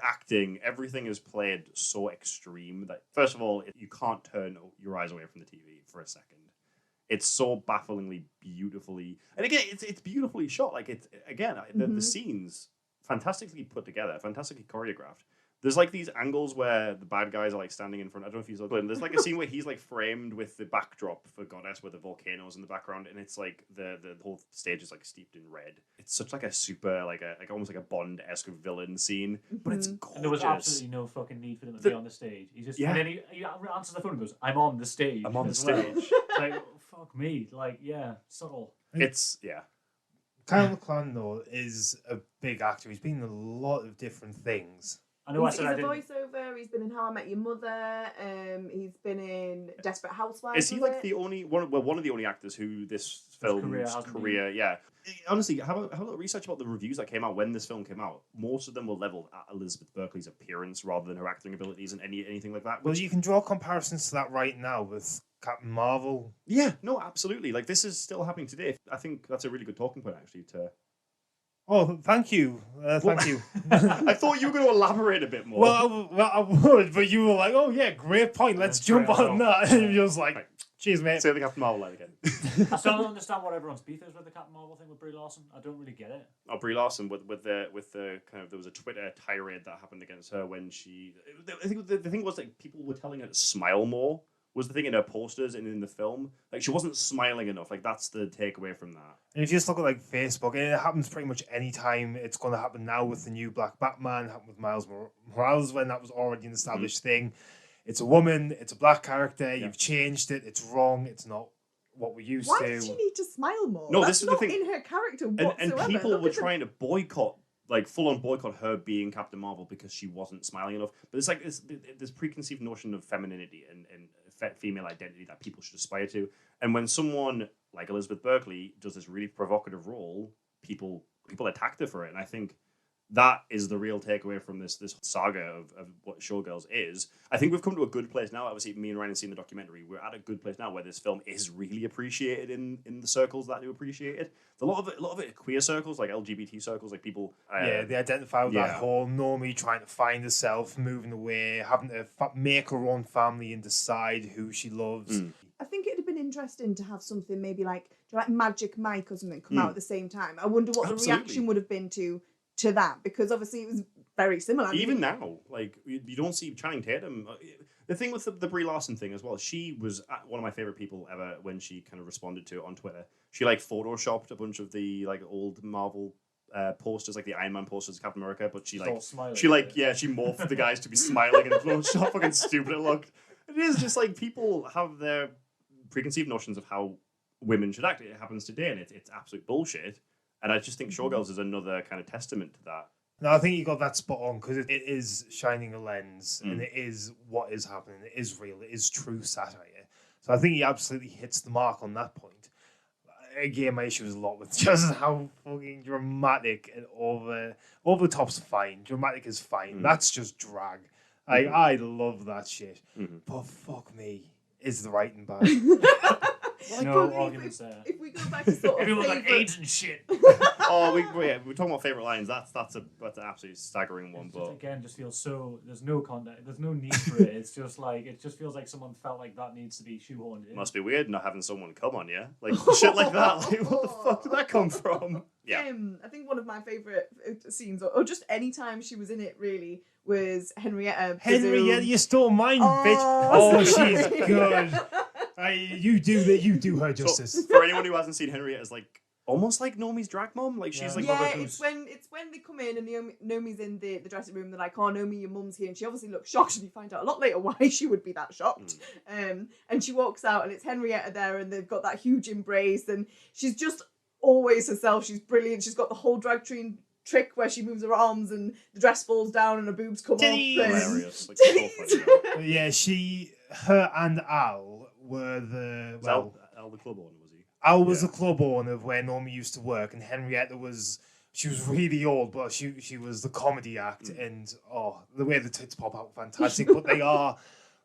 acting, everything is played so extreme that first of all, you can't turn your eyes away from the TV for a second. It's so bafflingly beautifully, and again, it's beautifully shot. Like the scenes fantastically put together, fantastically choreographed. There's like these angles where the bad guys are like standing in front. I don't know if he's looking. There's like a scene where he's like framed with the backdrop for Goddess, with the volcanoes in the background, and it's like the whole stage is like steeped in red. It's such like a super like almost like a Bond-esque villain scene, but it's gorgeous. And there was absolutely no fucking need for them to be on the stage. He just and then he answers the phone and goes, "I'm on the stage." I'm on the well. stage. Like, fuck me. Like, yeah, subtle. It's yeah. Kyle MacLachlan, though, is a big actor. He's been in a lot of different things. I know. He's a voiceover. He's been in How I Met Your Mother. He's been in Desperate Housewives. Is he like the only one of the only actors who this film's career? Yeah. Honestly, have a little research about the reviews that came out when this film came out. Most of them were leveled at Elizabeth Berkley's appearance rather than her acting abilities and anything like that. Well, you can draw comparisons to that right now with Captain Marvel. Yeah, no, absolutely. Like, this is still happening today. I think that's a really good talking point, actually, to... Oh, thank you. Thank you. I thought you were going to elaborate a bit more. Well, I would, but you were like, oh, yeah, great point. Let's jump on that. And you're just like, cheers, mate. Say the Captain Marvel line again. I still don't understand what everyone's beef is with the Captain Marvel thing with Brie Larson. I don't really get it. Oh, Brie Larson with the kind of, there was a Twitter tirade that happened against her when she... I think the thing was, like, people were telling her to smile more. Was the thing in her posters and in the film. Like, she wasn't smiling enough. Like, that's the takeaway from that. And if you just look at, like, Facebook, and it happens pretty much any time. It's going to happen now with the new Black Batman, it happened with Miles Morales when that was already an established thing. It's a woman, it's a black character, you've changed it, it's wrong, it's not what we're used to. Why does she need to smile more? No, That's this is not the thing. in her character whatsoever. And people were trying to boycott, like, full-on boycott her being Captain Marvel because she wasn't smiling enough. But it's like this preconceived notion of femininity and female identity that people should aspire to. And when someone like Elizabeth Berkley does this really provocative role, people attacked her for it. And I think that is the real takeaway from this saga of what Showgirls is. I think we've come to a good place now. Obviously, me and Ryan have seen the documentary. We're at a good place now where this film is really appreciated in the circles that do appreciate it. A lot of it queer circles, like LGBT circles, like people... they identify with that whole Nomi trying to find herself, moving away, having to make her own family and decide who she loves. I think it'd have been interesting to have something maybe like Magic Mike or something come out at the same time. I wonder what the reaction would have been to that, because obviously it was very similar. Even now, like, you don't see Channing Tatum. The thing with the Brie Larson thing as well, she was one of my favorite people ever when she kind of responded to it on Twitter. She like photoshopped a bunch of the like old Marvel posters, like the Iron Man posters of Captain America, but she morphed the guys to be smiling in Photoshop. Fucking stupid it looked. It is just like people have their preconceived notions of how women should act. It happens today, and it's absolute bullshit. And I just think Showgirls is another kind of testament to that. No, I think you got that spot on, because it is shining a lens, and it is what is happening. It is real. It is true satire. So I think he absolutely hits the mark on that point. Again, my issue is a lot with just how fucking dramatic and over the top's fine. Dramatic is fine. That's just drag. I love that shit. But fuck me, is the writing bad? No arguments there. If we go back to sort of everyone got AIDS and shit. We're talking about favorite lines. That's an absolutely staggering one. But again, just feels so. There's no context. There's no need for it. It's just like it just feels like someone felt like that needs to be shoehorned in. Must be weird not having someone come on you, like shit like that. Like, what the fuck did that come from? Yeah. I think one of my favourite scenes, or just any time she was in it, really, was Henrietta. Henrietta, you stole mine, bitch. Oh, she's good. You do her justice. So, for anyone who hasn't seen Henrietta, is like almost like Nomi's drag mom. Like she's like it's when they come in and Nomi's in the dressing room. They're like, "Oh, Nomi, your mum's here," and she obviously looks shocked. And you find out a lot later why she would be that shocked. And she walks out, and it's Henrietta there, and they've got that huge embrace, and she's just always herself. She's brilliant. She's got the whole drag trick where she moves her arms and the dress falls down and her boobs come up. Hilarious. Like, so funny. Yeah, her and Al were Al the club owner, was he? Al was the club owner of where Nomi used to work, and Henrietta was really old, but she was the comedy act, and the way the tits pop out, fantastic. But they are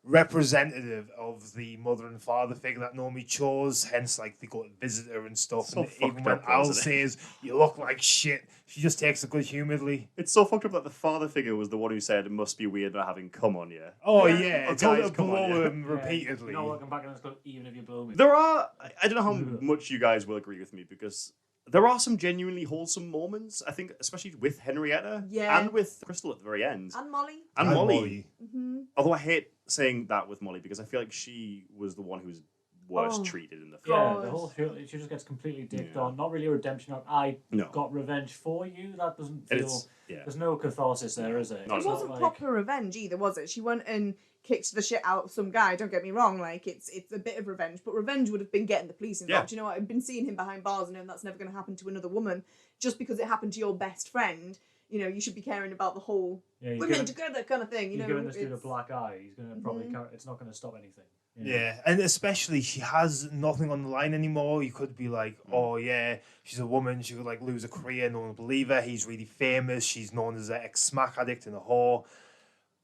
representative of the mother and father figure that Nomi chose, hence like they go to visit her and stuff. So and even when Al says you look like shit, she just takes it good humouredly. It's so fucked up that the father figure was the one who said it must be weird not having come on you. Oh yeah, it's all guys, to blow him repeatedly. You know, looking back and it's got even if you blow me. There are, I don't know how much you guys will agree with me, because there are some genuinely wholesome moments, I think, especially with Henrietta and with Crystal at the very end. And Molly. And Molly. Mm-hmm. Although I hate saying that with Molly because I feel like she was the one who was worst treated in the film. Yeah, the whole she just gets completely dicked on. Not really a redemption arc. I got revenge for you. That doesn't feel... There's no catharsis there, is it? It wasn't proper revenge either, was it? She went and kicked the shit out of some guy, don't get me wrong, like, it's a bit of revenge, but revenge would have been getting the police involved. You know what, I've been seeing him behind bars and that's never going to happen to another woman. Just because it happened to your best friend, you know, you should be caring about the whole women together kind of thing. You know, giving this dude a black eye, he's going to probably... It's not going to stop anything. Yeah, and especially she has nothing on the line anymore. You could be like, oh yeah, she's a woman, she could like lose a career, no one will believe her. He's really famous, she's known as an ex-smack addict and a whore.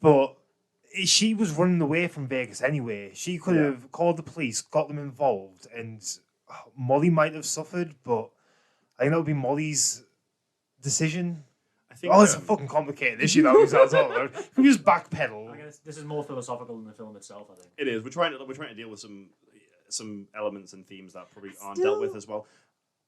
But she was running away from Vegas anyway. She could have called the police, got them involved, and Molly might have suffered, but I think that would be Molly's decision. I think it's a fucking complicated issue that was all about. Can we just backpedal? I guess this is more philosophical than the film itself, I think. It is. We're trying to deal with some elements and themes that probably aren't dealt with as well.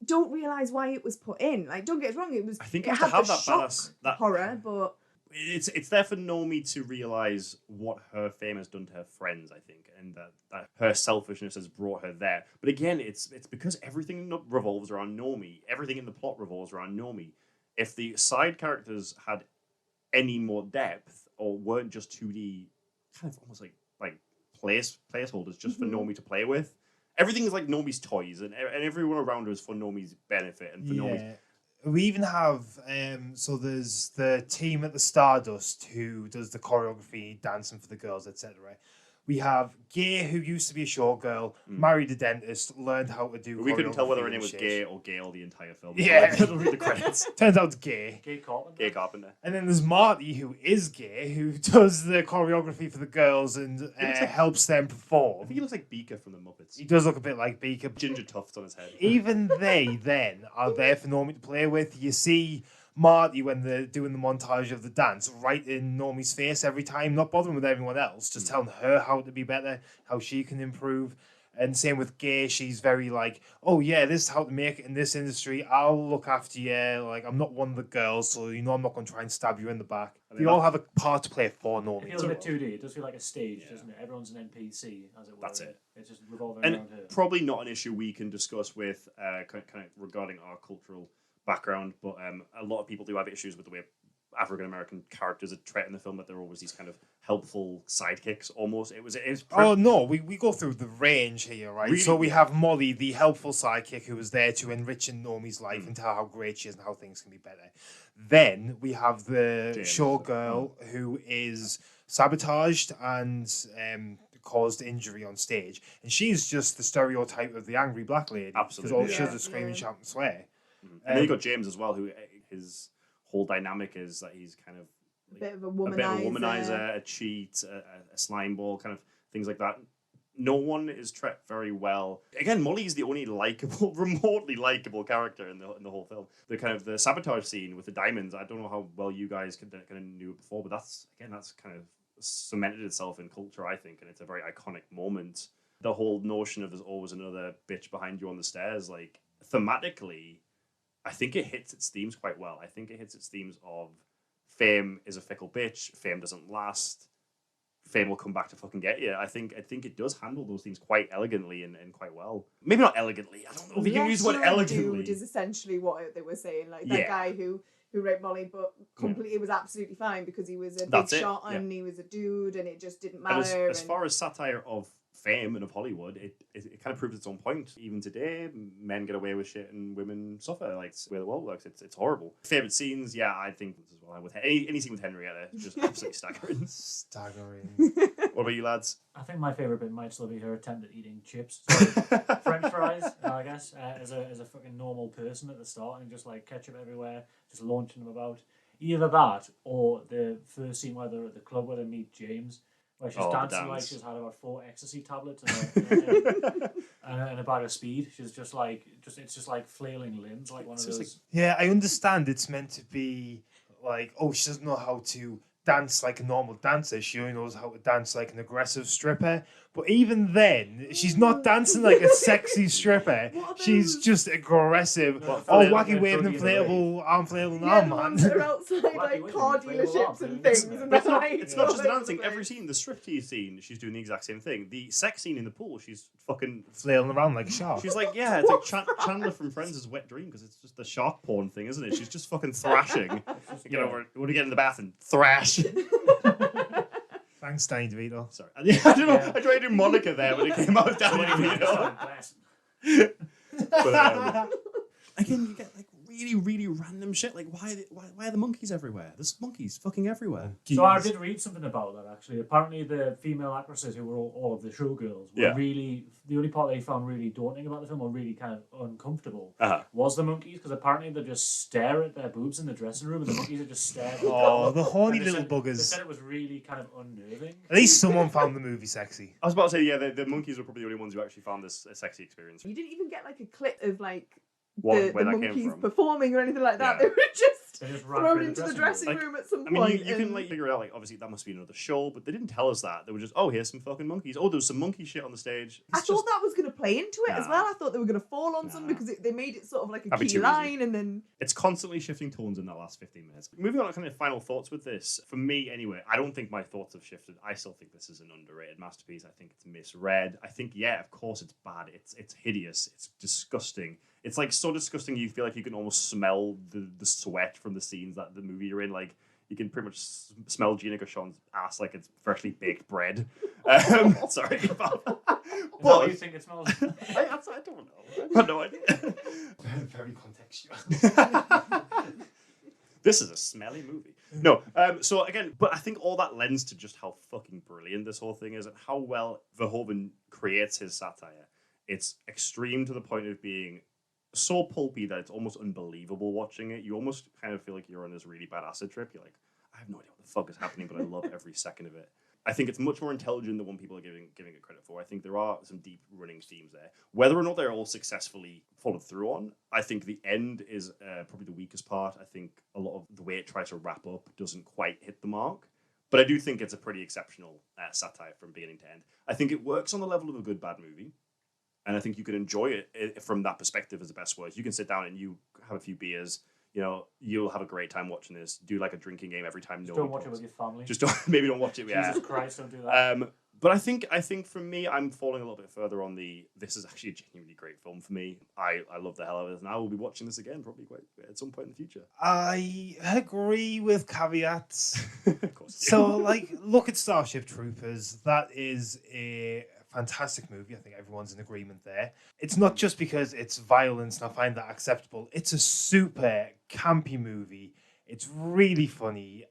Don't realise why it was put in. Like, don't get us wrong, it was... I think it to have that shock balance, that horror, but... It's there for Nomi to realise what her fame has done to her friends, I think, and that her selfishness has brought her there. But again, it's because everything revolves around Nomi. Everything in the plot revolves around Nomi. If the side characters had any more depth or weren't just 2D, kind of almost like placeholders just for Nomi to play with, everything is like Nomi's toys, and everyone around her is for Nomi's benefit and for Nomi's... We even have, so there's the team at the Stardust who does the choreography, dancing for the girls, etc. We have Gay, who used to be a showgirl, married a dentist, learned how to do. We couldn't tell whether her name was Gay or Gail the entire film. Yeah, so read the credits. Turns out it's Gay. Gay Carpenter. Gay Carpenter. And then there's Marty, who is gay, who does the choreography for the girls and helps them perform. I think he looks like Beaker from the Muppets. He does look a bit like Beaker. Ginger tufts on his head. Even they then are there for Nomi to play with. You see Marty, when they're doing the montage of the dance, right in Nomi's face every time, not bothering with everyone else, just telling her how to be better, how she can improve. And same with Gay, she's very like, oh yeah, this is how to make it in this industry. I'll look after you. Like, I'm not one of the girls, so you know I'm not going to try and stab you in the back. They all have a part to play for Nomi. It feels a bit 2D. It does feel like a stage, doesn't it? Everyone's an NPC, as it were. That's it. It's just revolving and around her. Probably not an issue we can discuss with kind of regarding our cultural background, but a lot of people do have issues with the way African American characters are treated in the film, that they're always these kind of helpful sidekicks almost. Oh no, we go through the range here, right? Really? So we have Molly, the helpful sidekick who was there to enrich in Nomi's life and tell how great she is and how things can be better. Then we have the showgirl who is sabotaged and caused injury on stage, and she's just the stereotype of the angry black lady. Absolutely, because all she does is scream and shout and swear. And then you got James as well, who his whole dynamic is that he's kind of a bit of a womanizer, a cheat, a slime ball, kind of things like that. No one is treated very well. Again, Molly is the only remotely likable character in the whole film. The kind of the sabotage scene with the diamonds. I don't know how well you guys kind of knew it before, but that's kind of cemented itself in culture, I think, and it's a very iconic moment. The whole notion of there's always another bitch behind you on the stairs, like thematically, I think it hits its themes quite well. I think it hits its themes of fame is a fickle bitch, fame doesn't last, fame will come back to fucking get you. I think it does handle those things quite elegantly and quite well. Maybe not elegantly. I don't know if you can use the word elegantly. Dude is essentially what they were saying. Like that guy who raped Molly, but completely was absolutely fine because he was a big shot and he was a dude, and it just didn't matter. As far as satire of fame and of Hollywood, it kind of proves its own point. Even today, men get away with shit and women suffer. Like, it's the way the world works. It's horrible. Favorite scenes, I think as well. With any scene with Henrietta, just absolutely staggering. What about you, lads? I think my favorite bit might still be her attempt at eating chips, French fries. I guess as a fucking normal person at the start, and just like ketchup everywhere, just launching them about. Either that or the first scene where they're at the club where they meet James. Where she's dancing like she's had about 4 ecstasy tablets and a bag of speed. She's just like flailing limbs, like one of those. Yeah, I understand it's meant to be like, oh, she doesn't know how to dance like a normal dancer. She only knows how to dance like an aggressive stripper. But even then, she's not dancing like a sexy stripper. She's just aggressive. Wacky waving inflatable arm The ones that are man. outside like car dealerships and things. And It's not, like, it's not just the all over dancing. the Every place. scene, the striptease scene, she's doing the exact same thing. The sex scene in the pool, she's fucking Flailing around like a shark. She's like, yeah, it's like Chandler from Friends' wet dream because it's just the shark porn thing, isn't it? She's just fucking thrashing. Get over. Want to get in the bath and thrash. Thanks, Danny DeVito. Sorry, I don't know. I tried to do Monica there, but it came out Danny DeVito. But again, you get like really random shit. Like, why are the monkeys everywhere? There's monkeys fucking everywhere. So I did read something about that actually. Apparently, the female actresses who were all of the showgirls were really the only part they found really daunting about the film, or really kind of uncomfortable, was the monkeys, because apparently they just stare at their boobs in the dressing room, and the monkeys are just staring. Oh, the horny And they little buggers. They said it was really kind of unnerving. At least someone found the movie sexy. I was about to say, yeah, the monkeys were probably the only ones who actually found this a sexy experience. You didn't even get like a clip of like Where the that came monkeys from. performing or anything like that. Yeah. They were just ran thrown through into the dressing room at some I mean, point. you can like figure it out. Like, obviously, that must be another show, but they didn't tell us that. They were just, oh, here's some fucking monkeys. Oh, there's some monkey shit on the stage. I thought that was going to play into it as Nah. well. I thought they were going to fall on some because they made it sort of like a That'd be key too easy. line, and then It's constantly shifting tones in that last 15 minutes. Moving on to kind of final thoughts with this. For me, anyway, I don't think my thoughts have shifted. I still think this is an underrated masterpiece. I think it's misread. I think, yeah, of course it's bad. It's hideous. It's disgusting. It's like so disgusting you feel like you can almost smell the sweat from the scenes that the movie you're in. Like, you can pretty much smell Gina Gershon's ass like it's freshly baked bread. Sorry. What do you think it smells? I don't know. I have no idea. Very contextual. This is a smelly movie. No, so again, but I think all that lends to just how fucking brilliant this whole thing is and how well Verhoeven creates his satire. It's extreme to the point of being so pulpy that it's almost unbelievable watching it. You almost kind of feel like you're on this really bad acid trip. You're like, I have no idea what the fuck is happening, but I love every second of it. I think it's much more intelligent than what people are giving it credit for. I think there are some deep running themes there. Whether or not they're all successfully followed through on, I think the end is probably the weakest part. I think a lot of the way it tries to wrap up doesn't quite hit the mark. But I do think it's a pretty exceptional satire from beginning to end. I think it works on the level of a good, bad movie. And I think you can enjoy it from that perspective as the best words. You can sit down and you have a few beers. You know, you'll have a great time watching this. Do like a drinking game every time. Just don't watch it with your family. Just maybe don't watch it. Yeah. Jesus Christ, don't do that. But I think for me, I'm falling a little bit further on this is actually a genuinely great film for me. I love the hell out of it, and I will be watching this again probably quite at some point in the future. I agree with caveats. Of course. So, like, look at Starship Troopers. That is a fantastic movie. I think everyone's in agreement there. It's not just because it's violence and I find that acceptable. It's a super campy movie. It's really funny.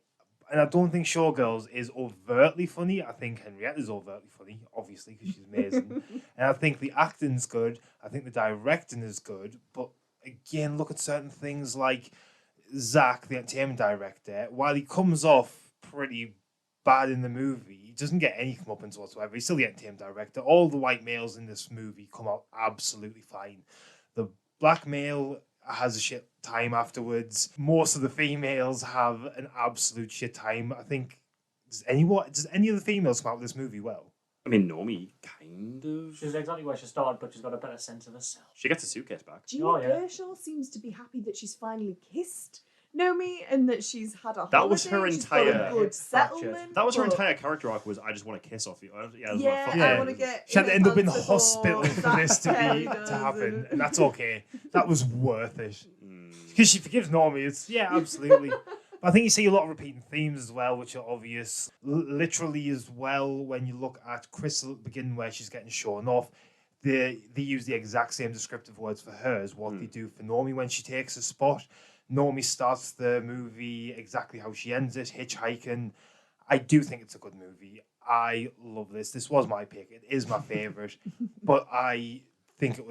And I don't think Showgirls is overtly funny. I think Henrietta's overtly funny, obviously, because she's amazing. And I think the acting's good. I think the directing is good. But again, look at certain things like Zach, the entertainment director. While he comes off pretty bad in the movie, he doesn't get any comeuppance whatsoever. He's still the entertainment director. All the white males in this movie come out absolutely fine. The black male has a shit time afterwards. Most of the females have an absolute shit time. I think does any of the females come out with this movie well? I mean, Nomi kind of. She's exactly where she started, but she's got a better sense of herself. She gets a suitcase back. Gina Gershon seems to be happy that she's finally kissed Nomi and that she's had a holiday. That was her She's got entire a good settlement. That was her but- entire character arc. Was I just want to kiss off you? I want to get. She had to end up in the before hospital for this to happen, and that's okay. That was worth it because she forgives Normie. It's absolutely. But I think you see a lot of repeating themes as well, which are obvious. Literally as well, when you look at Crystal at the beginning where she's getting shown off, they use the exact same descriptive words for her as what they do for Normie when she takes a spot. Normie starts the movie exactly how she ends it, hitchhiking. I do think it's a good movie. I love this. This was my pick. It is my favourite. But I think it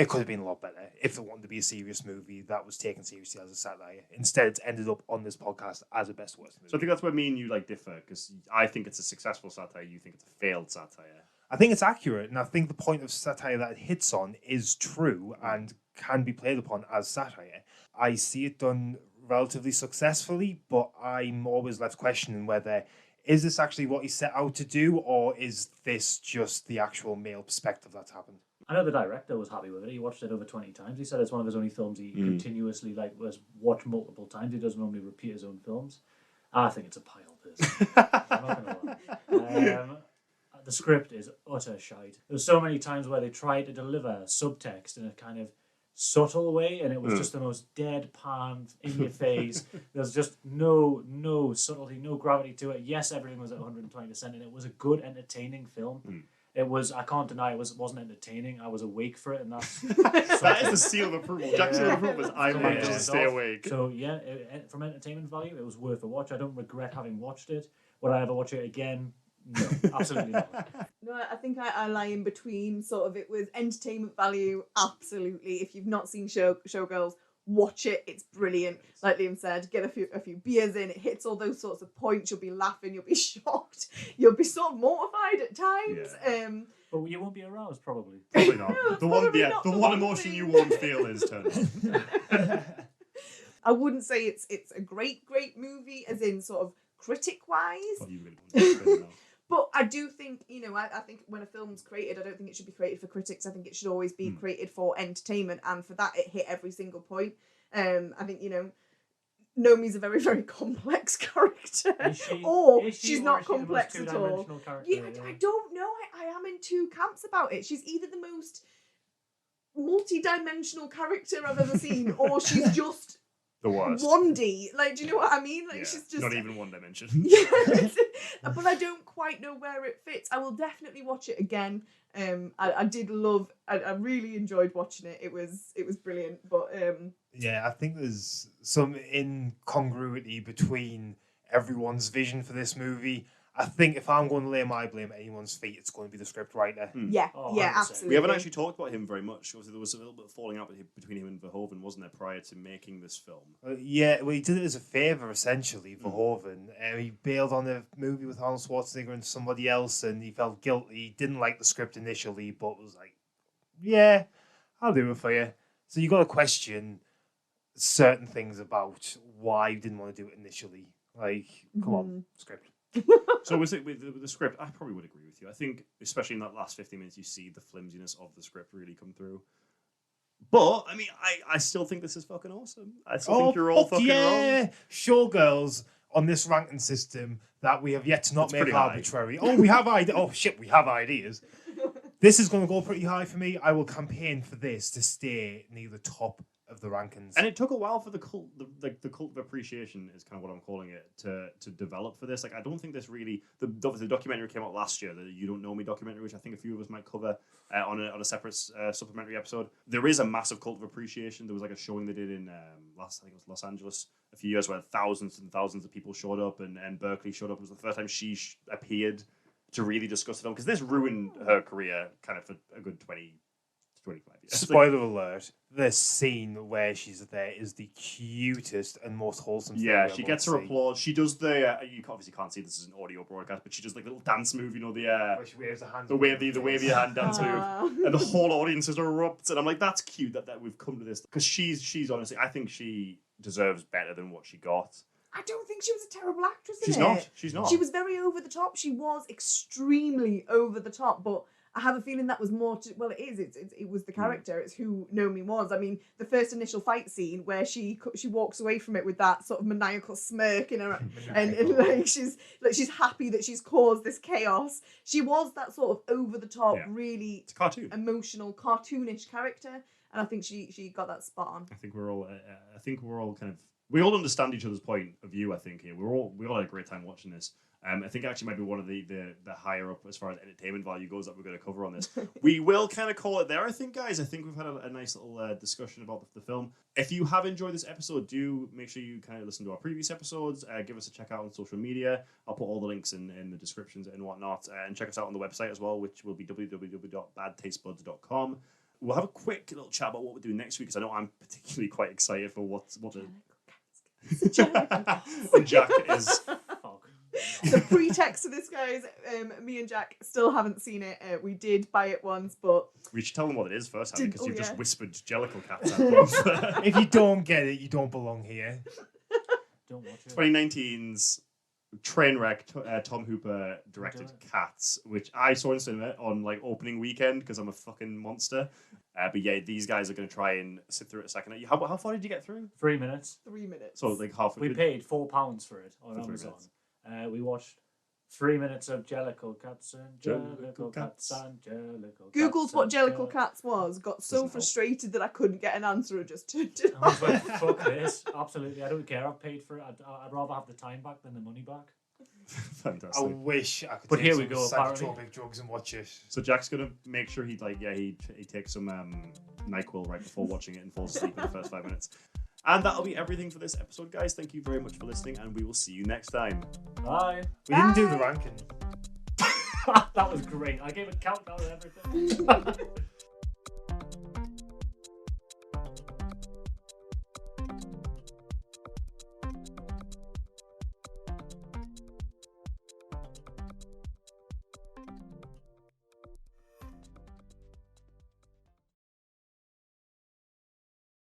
could have been a lot better if it wanted to be a serious movie that was taken seriously as a satire. Instead, it's ended up on this podcast as a best worst movie. So I think that's where me and you differ, because I think it's a successful satire. You think it's a failed satire. I think it's accurate, and I think the point of satire that it hits on is true and can be played upon as satire. I see it done relatively successfully, but I'm always left questioning whether Is this actually what he set out to do, or is this just the actual male perspective that's happened? I know the director was happy with it. He watched it over 20 times. He said it's one of his only films he continuously was watched multiple times. He doesn't normally repeat his own films. I think it's a pile personally. I'm not going to lie. The script is utter shite. There's so many times where they try to deliver subtext in a kind of subtle way, and it was just the most deadpan, in your face. There's just no subtlety, no gravity to it. Yes, everything was at 120%, and it was a good, entertaining film. It was. I can't deny it wasn't entertaining. I was awake for it, and that's that is the seal of approval. Jack's seal of approval is I managed to stay awake. So yeah, from entertainment value, it was worth a watch. I don't regret having watched it. Would I ever watch it again? No, absolutely not. No, I think I lie in between. Sort of, it was entertainment value, absolutely. If you've not seen Showgirls, watch it. It's brilliant. Like Liam said, get a few beers in. It hits all those sorts of points. You'll be laughing. You'll be shocked. You'll be sort of mortified at times. Yeah. But you won't be aroused, probably. Probably not. No, the one emotion you won't feel is turn on. I wouldn't say it's a great movie, as in sort of critic-wise. What you really want to know. But I do think, I think when a film's created, I don't think it should be created for critics. I think it should always be created for entertainment. And for that, it hit every single point. I think, Nomi's a very, very complex character. She's not complex at all. Yeah, I don't know. I am in two camps about it. She's either the most multi-dimensional character I've ever seen, or she's just the worst. 1D. Like, do you know what I mean? Like, she's just not even one dimension. Yeah, but I don't quite know where it fits. I will definitely watch it again. I did love. I really enjoyed watching it. It was brilliant. But yeah, I think there's some incongruity between everyone's vision for this movie. I think if I'm going to lay my blame at anyone's feet, it's going to be the script writer. Yeah, absolutely. We haven't actually talked about him very much. Obviously, there was a little bit of falling out between him and Verhoeven, wasn't there, prior to making this film? Yeah, well, he did it as a favour, essentially, Verhoeven. He bailed on a movie with Arnold Schwarzenegger and somebody else, and he felt guilty. He didn't like the script initially, but was like, yeah, I'll do it for you. So you got to question certain things about why you didn't want to do it initially. Like, come on, script. So with the script, I probably would agree with you. I think, especially in that last 15 minutes, you see the flimsiness of the script really come through. But, I mean, I still think this is fucking awesome. I still think you're all fucking wrong. Showgirls on this ranking system that we have yet to not make arbitrary. Oh, we have ideas. Oh, shit, we have ideas. This is going to go pretty high for me. I will campaign for this to stay near the top of the rankings. And it took a while for the cult of appreciation is kind of what I'm calling it to develop for this. Like, I don't think this really the documentary came out last year, the You Don't Know Me documentary, which I think a few of us might cover on a separate supplementary episode. There is a massive cult of appreciation. There was like a showing they did in I think it was Los Angeles a few years where thousands and thousands of people showed up, and Berkeley showed up. It was the first time she appeared to really discuss the film, because this ruined her career kind of for a good 20 to 25 years. Spoiler alert, the scene where she's there is the cutest and most wholesome thing. Yeah, she gets her applause. She does the you obviously can't see this is an audio broadcast, but she does like a little dance move, you know, she waves her hand, the wave your hand dance move, and the whole audience erupts, and I'm like, that's cute that we've come to this, because she's honestly, I think she deserves better than what she got. I don't think she was a terrible actress in She's it. not. She's not. She was very over the top. She was extremely over the top, but I have a feeling that was more to, well, it was the character. It's who Nomi was. I mean, the first initial fight scene where she walks away from it with that sort of maniacal smirk in her, and like she's happy that she's caused this chaos. She was that sort of over the top, really emotional, cartoonish character, and I think she got that spot on. I think we're all kind of, we all understand each other's point of view. I think here we all had a great time watching this. I think actually might be one of the higher up as far as entertainment value goes that we're going to cover on this. We will kind of call it there, I think, guys. I think we've had a nice little discussion about the film. If you have enjoyed this episode, do make sure you kind of listen to our previous episodes. Give us a check out on social media. I'll put all the links in the descriptions and whatnot. And check us out on the website as well, which will be www.badtastebuds.com. We'll have a quick little chat about what we're doing next week, because I know I'm particularly quite excited for what the... Jack is... The pretext to this, guys, me and Jack still haven't seen it. We did buy it once, but... We should tell them what it is first, because you've just whispered Jellicle Cats at them. If you don't get it, you don't belong here. Don't watch it. 2019's Trainwreck. Tom Hooper directed Cats, which I saw in cinema on like opening weekend because I'm a fucking monster. But yeah, these guys are going to try and sit through it a second. How far did you get through? 3 minutes. 3 minutes. So like halfway. We paid £4 for it on For 3 Amazon. We watched 3 minutes of Jellicle Cats and Jellicle Cats and Jellicle Cats. Googled what and Jellicle Cats was, got so frustrated that I couldn't get an answer and just turned it I was off. like, fuck this. Absolutely. I don't care. I've paid for it. I'd rather have the time back than the money back. Fantastic. I wish I could But take here some we go, apparently. psychotropic drugs and watch it. So Jack's gonna make sure he takes some NyQuil right before watching it and falls asleep in the first 5 minutes. And that'll be everything for this episode, guys. Thank you very much for listening, and we will see you next time. Bye. We didn't do the ranking. That was great. I gave a countdown and everything.